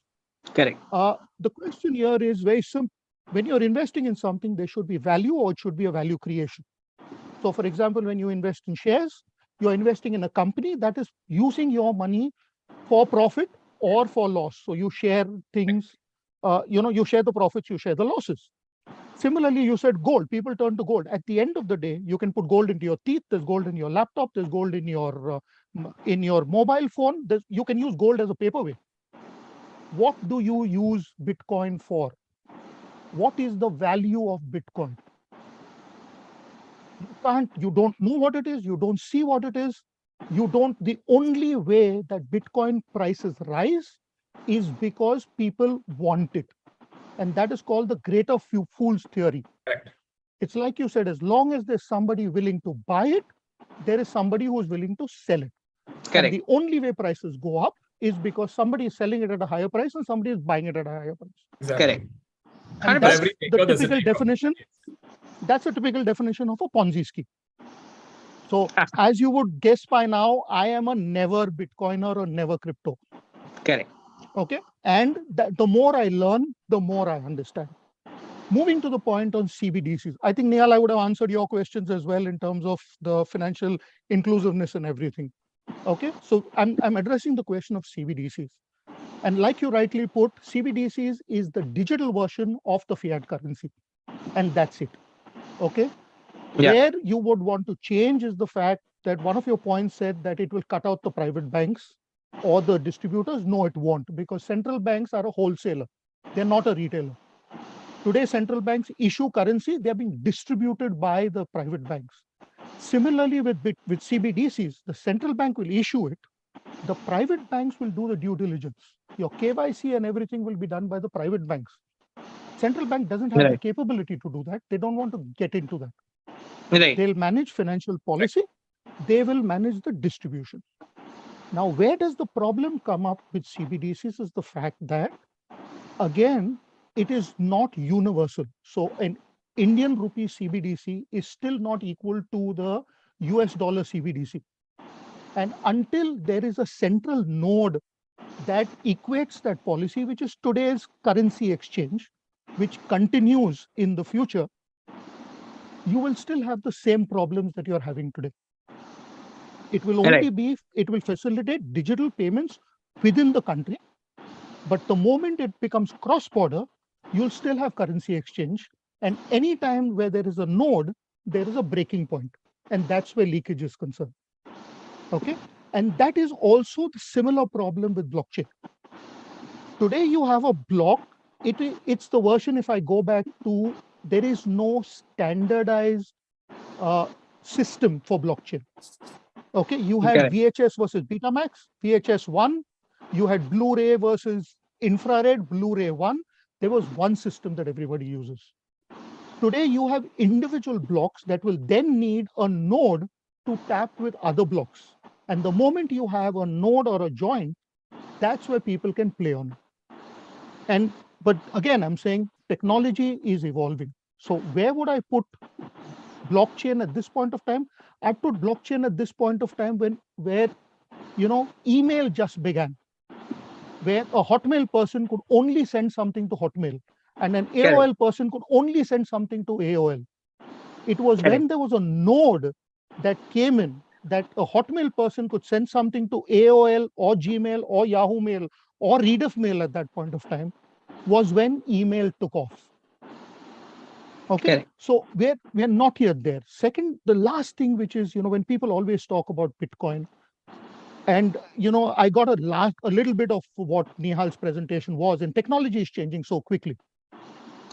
Correct. The question here is very simple. When you're investing in something, there should be value or it should be a value creation. So for example, when you invest in shares, you're investing in a company that is using your money for profit or for loss. So you share things, you share the profits, you share the losses. Similarly, you said gold. People turn to gold. At the end of the day, you can put gold into your teeth. There's gold in your laptop. There's gold in your mobile phone. You can use gold as a paperweight. What do you use Bitcoin for? What is the value of Bitcoin? You don't know what it is. You don't see what it is. The only way that Bitcoin prices rise is because people want it. And that is called the greater fool's theory. Correct. It's like you said, as long as there's somebody willing to buy it, there is somebody who's willing to sell it. Correct. And the only way prices go up is because somebody is selling it at a higher price and somebody is buying it at a higher price. Exactly. Correct. And that's Every the maker, there's a typical maker. definition. That's a typical definition of a Ponzi scheme. So as you would guess by now, I am a never Bitcoiner or never crypto. Correct. Okay. And the more I learn, the more I understand. Moving to the point on CBDCs, I think, Nihal, I would have answered your questions as well in terms of the financial inclusiveness and everything. Okay. So I'm addressing the question of CBDCs. And like you rightly put, CBDCs is the digital version of the fiat currency. And that's it. Okay. Yeah. Where you would want to change is the fact that one of your points said that it will cut out the private banks or the distributors. No, it won't, because central banks are a wholesaler. They're not a retailer. Today, central banks issue currency. They're being distributed by the private banks. Similarly, with CBDCs, the central bank will issue it, The private banks will do the due diligence. Your KYC and everything will be done by the private banks. Central bank doesn't have the Right. capability to do that. They don't want to get into that. Right. They'll manage financial policy. They will manage the distribution. Now, where does the problem come up with CBDCs is the fact that, again, it is not universal. So an Indian rupee CBDC is still not equal to the US dollar CBDC. And until there is a central node that equates that policy, which is today's currency exchange, which continues in the future, you will still have the same problems that you're having today. It will only be, it will facilitate digital payments within the country. But the moment it becomes cross-border, you'll still have currency exchange. And any time where there is a node, there is a breaking point. And that's where leakage is concerned. Okay. And that is also the similar problem with blockchain. Today you have a block. It's the version, if I go back to, there is no standardized system for blockchain. Okay, you had VHS versus Betamax, VHS 1, you had Blu-ray versus infrared, Blu-ray 1. There was one system that everybody uses. Today you have individual blocks that will then need a node to tap with other blocks. And the moment you have a node or a join, that's where people can play on it. But again, I'm saying technology is evolving. So where would I put blockchain at this point of time? I put blockchain at this point of time where email just began, where a Hotmail person could only send something to Hotmail, and an AOL person could only send something to AOL. It was when there was a node that came in that a Hotmail person could send something to AOL or Gmail or Yahoo Mail or Rediff Mail at that point of time, was when email took off. Okay, so we're not yet there. Second, the last thing, which is, when people always talk about Bitcoin, and, I got a little bit of what Nihal's presentation was, and technology is changing so quickly.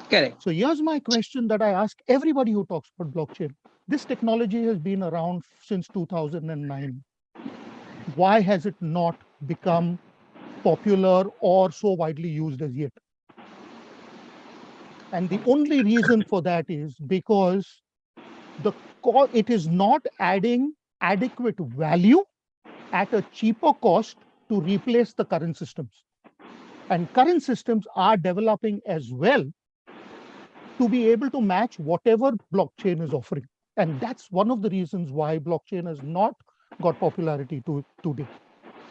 Correct. So here's my question that I ask everybody who talks about blockchain. This technology has been around since 2009. Why has it not become popular or so widely used as yet? And the only reason for that is because it is not adding adequate value at a cheaper cost to replace the current systems. And current systems are developing as well to be able to match whatever blockchain is offering. And that's one of the reasons why blockchain has not got popularity today.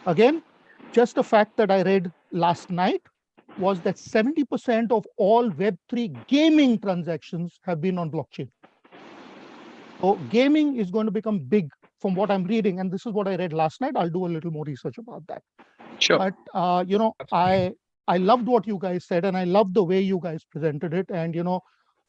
Again, just a fact that I read last night was that 70% of all Web3 gaming transactions have been on blockchain. So gaming is going to become big from what I'm reading. And this is what I read last night. I'll do a little more research about that. Sure. But, I loved what you guys said, and I loved the way you guys presented it. And,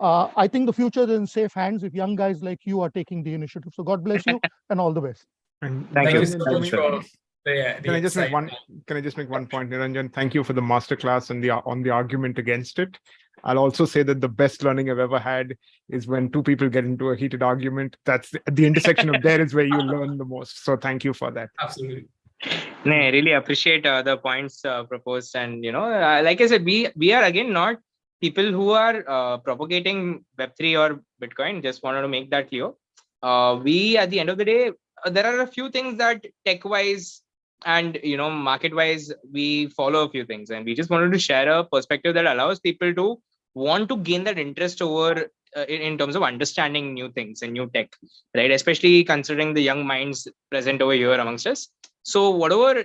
I think the future is in safe hands if young guys like you are taking the initiative. So God bless you and all the best. And Thank you. so much for Can I just make one point, Niranjan? Thank you for the masterclass and on the argument against it. I'll also say that the best learning I've ever had is when two people get into a heated argument. That's the intersection of there is where you learn the most. So thank you for that. Absolutely. No, I really appreciate the points proposed, and like I said, we are again not people who are propagating Web3 or Bitcoin. Just wanted to make that clear. We, at the end of the day, there are a few things that tech-wise and market-wise we follow a few things, and we just wanted to share a perspective that allows people to want to gain that interest over in terms of understanding new things and new tech, right? Especially considering the young minds present over here amongst us. So whatever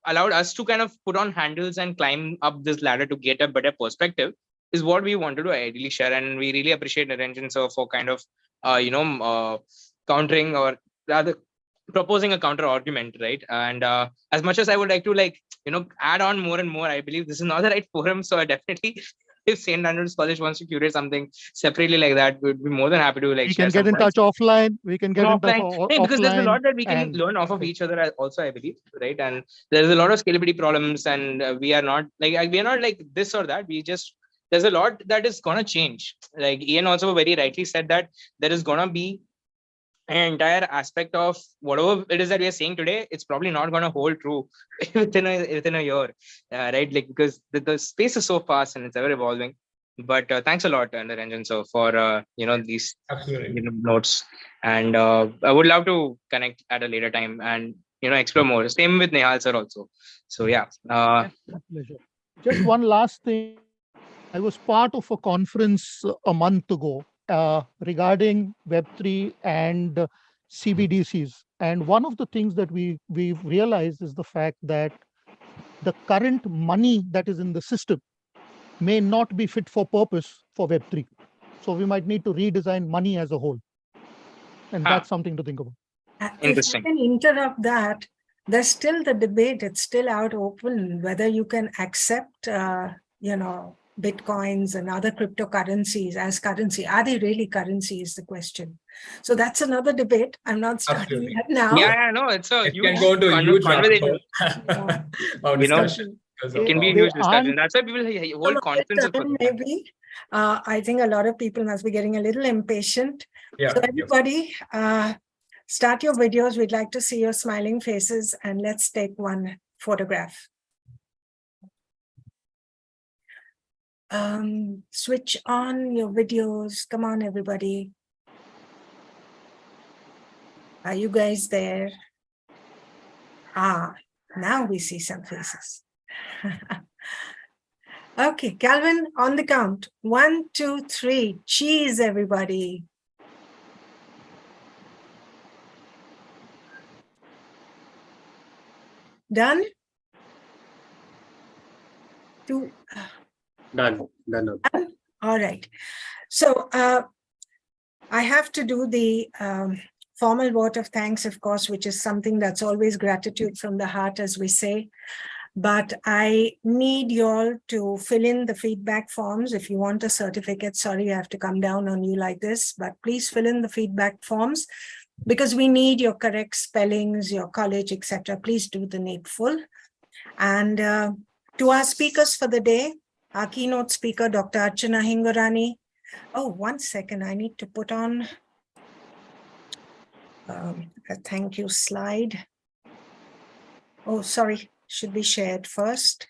allowed us to kind of put on handles and climb up this ladder to get a better perspective is what we wanted to ideally share. And we really appreciate Niranjan sir for kind of countering, or rather proposing a counter argument, right? And as much as I would like to add on more and more, I believe this is not the right forum. So I definitely, if St. Andrews College wants to curate something separately like that, we'd be more than happy to we can get in touch offline. We can get in touch offline, because there's a lot that we can learn off of each other also, I believe, right? And there's a lot of scalability problems, and we are not like this or that. There's a lot that is gonna change. Like Ian also very rightly said that there is gonna be an entire aspect of whatever it is that we are saying today, it's probably not going to hold true within a year, right? Like, because the space is so fast and it's ever evolving. But thanks a lot, Niranjan, so for these Absolutely. notes, and I would love to connect at a later time and explore more. Same with Nehal sir also. So yeah. My pleasure. Just one last thing. I was part of a conference a month ago regarding Web3 and CBDCs. And one of the things that we've realized is the fact that the current money that is in the system may not be fit for purpose for Web3. So we might need to redesign money as a whole. And that's something to think about. Interesting. If I can interrupt that, there's still the debate, it's still out open, whether you can accept, Bitcoins and other cryptocurrencies as currency. Are they really currency is the question. So that's another debate. I'm not starting that now. Yeah, no, it's a It huge can go into a huge rabbit conversation. hole of discussion. It can be a huge discussion. That's why people hold conferences for that. Maybe. I think a lot of people must be getting a little impatient. Yeah. So everybody, start your videos. We'd like to see your smiling faces, and let's take one photograph. Switch on your videos. Come on, everybody. Are you guys there? Now we see some faces. Okay, Calvin, on the count. 1, 2, 3. Cheese, everybody. Done? Done. All right. So I have to do the formal vote of thanks, of course, which is something that's always gratitude from the heart, as we say. But I need you all to fill in the feedback forms. If you want a certificate, sorry, I have to come down on you like this, but please fill in the feedback forms because we need your correct spellings, your college, etc. Please do the needful. And to our speakers for the day, our keynote speaker, Dr. Archana Hingorani. Oh, 1 second, I need to put on a thank you slide. Oh, sorry, should be shared first.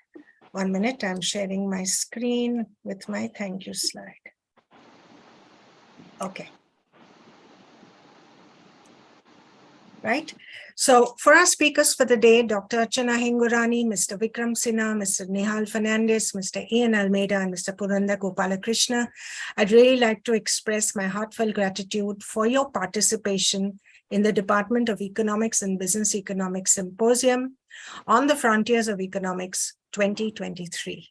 1 minute, I'm sharing my screen with my thank you slide. Okay. Right. So for our speakers for the day, Dr. Archana Hingorani, Mr. Vikram Sinha, Mr. Nehal Fernandez, Mr. Ian Almeida, and Mr. Puranda Gopalakrishna, I'd really like to express my heartfelt gratitude for your participation in the Department of Economics and Business Economics Symposium on the Frontiers of Economics 2023.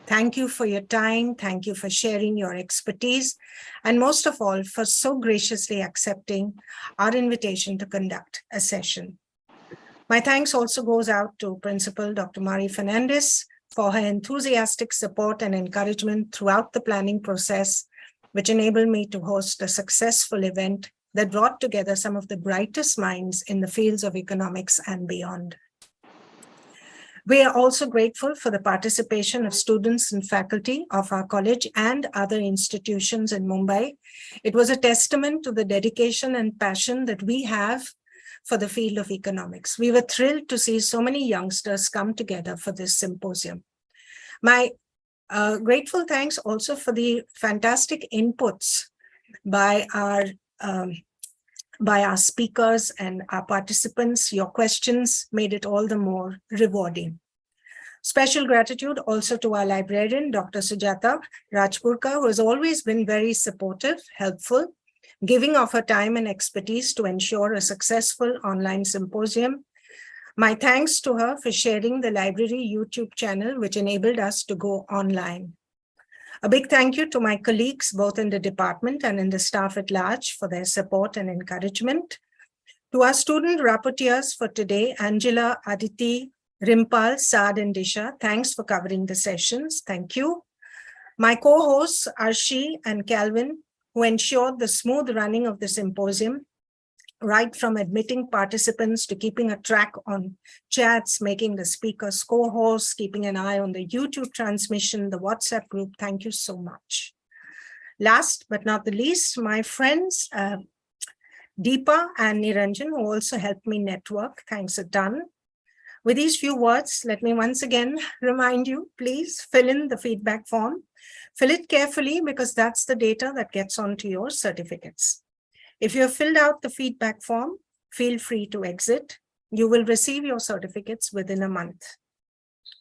Thank you for your time. Thank you for sharing your expertise. And most of all, for so graciously accepting our invitation to conduct a session. My thanks also goes out to Principal Dr. Mari Fernandez for her enthusiastic support and encouragement throughout the planning process, which enabled me to host a successful event that brought together some of the brightest minds in the fields of economics and beyond. We are also grateful for the participation of students and faculty of our college and other institutions in Mumbai. It was a testament to the dedication and passion that we have for the field of economics. We were thrilled to see so many youngsters come together for this symposium. My grateful thanks also for the fantastic inputs by our speakers and our participants. Your questions made it all the more rewarding. Special gratitude also to our librarian, Dr. Sujata Rajpurka, who has always been very supportive, helpful, giving of her time and expertise to ensure a successful online symposium. My thanks to her for sharing the library YouTube channel, which enabled us to go online. A big thank you to my colleagues, both in the department and in the staff at large, for their support and encouragement. To our student rapporteurs for today, Angela, Aditi, Rimpal, Saad, and Disha, thanks for covering the sessions. Thank you. My co-hosts, Arshi and Calvin, who ensured the smooth running of the symposium, right from admitting participants to keeping a track on chats, making the speakers co-hosts, keeping an eye on the YouTube transmission, the WhatsApp group. Thank you so much. Last but not the least, my friends, Deepa and Niranjan, who also helped me network. Thanks a ton. With these few words, let me once again remind you, please fill in the feedback form. Fill it carefully because that's the data that gets onto your certificates. If you have filled out the feedback form, feel free to exit. You will receive your certificates within a month.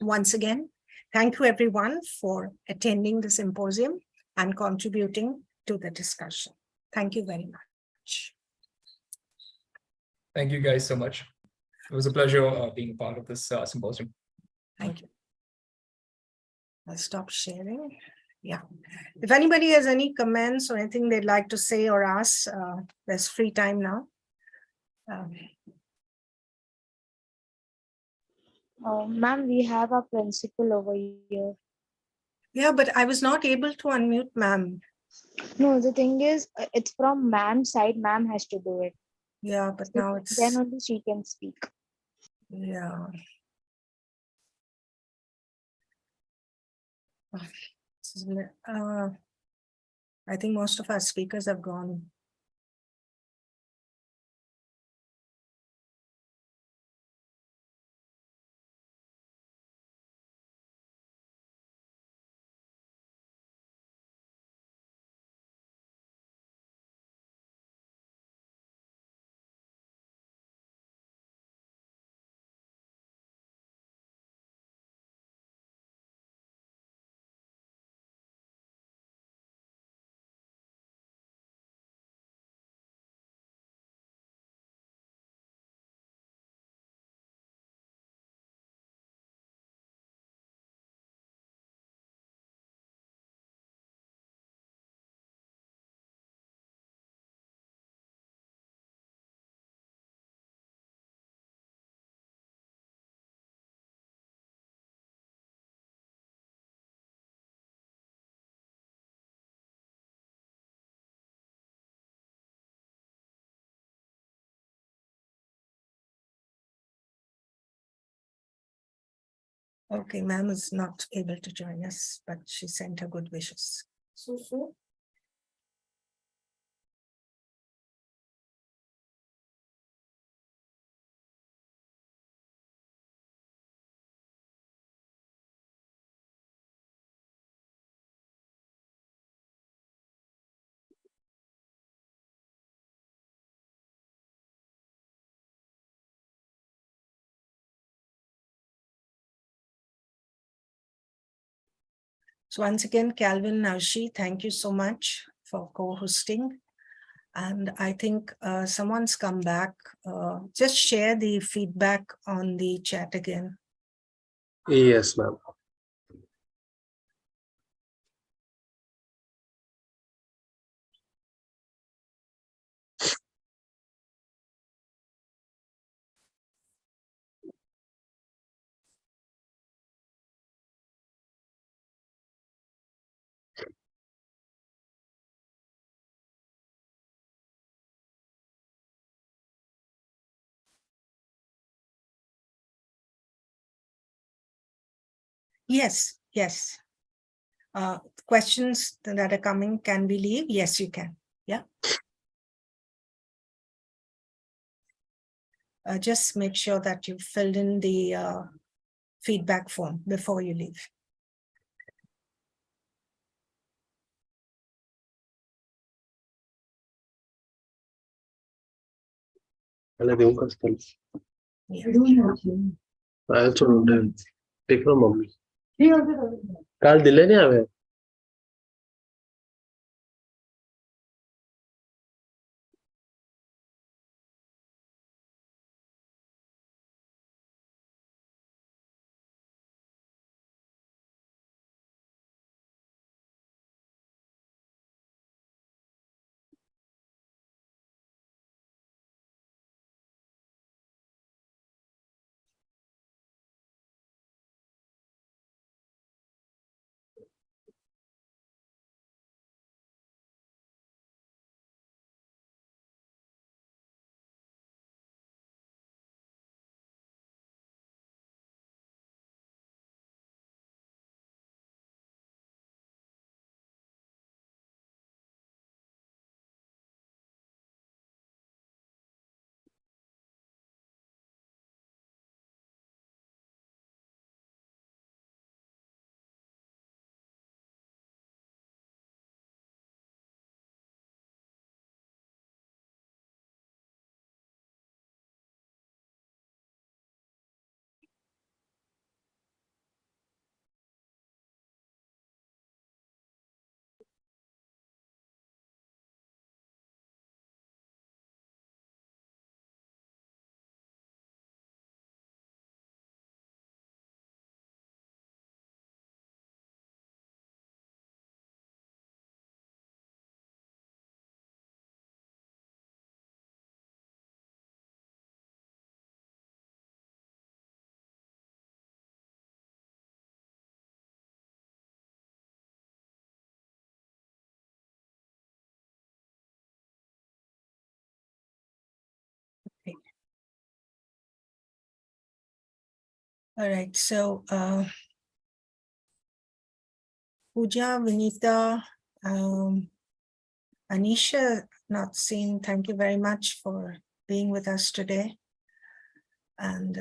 Once again, thank you everyone for attending the symposium and contributing to the discussion. Thank you very much. Thank you guys so much. It was a pleasure being part of this symposium. Thank you. I'll stop sharing. Yeah. If anybody has any comments or anything they'd like to say or ask, there's free time now. Ma'am, we have a principal over here. Yeah, but I was not able to unmute ma'am. No, the thing is, it's from ma'am's side. Ma'am has to do it. Yeah, but now it's, Then only she can speak. yeah. I think most of our speakers have gone. Okay, ma'am is not able to join us, but she sent her good wishes. So. So once again, Calvin, Narshi, thank you so much for co-hosting. And I think someone's come back. Just share the feedback on the chat again. Yes, ma'am. Yes, yes. Questions that are coming, can we leave? Yes, you can. Yeah. Just make sure that you filled in the feedback form before you leave. मला देऊ का स्थल Yeah. काय सोडून take mummy काल दिले नाही हवे All right, so Pooja, Vinita, Anisha, not seen. Thank you very much for being with us today. And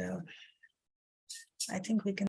I think we can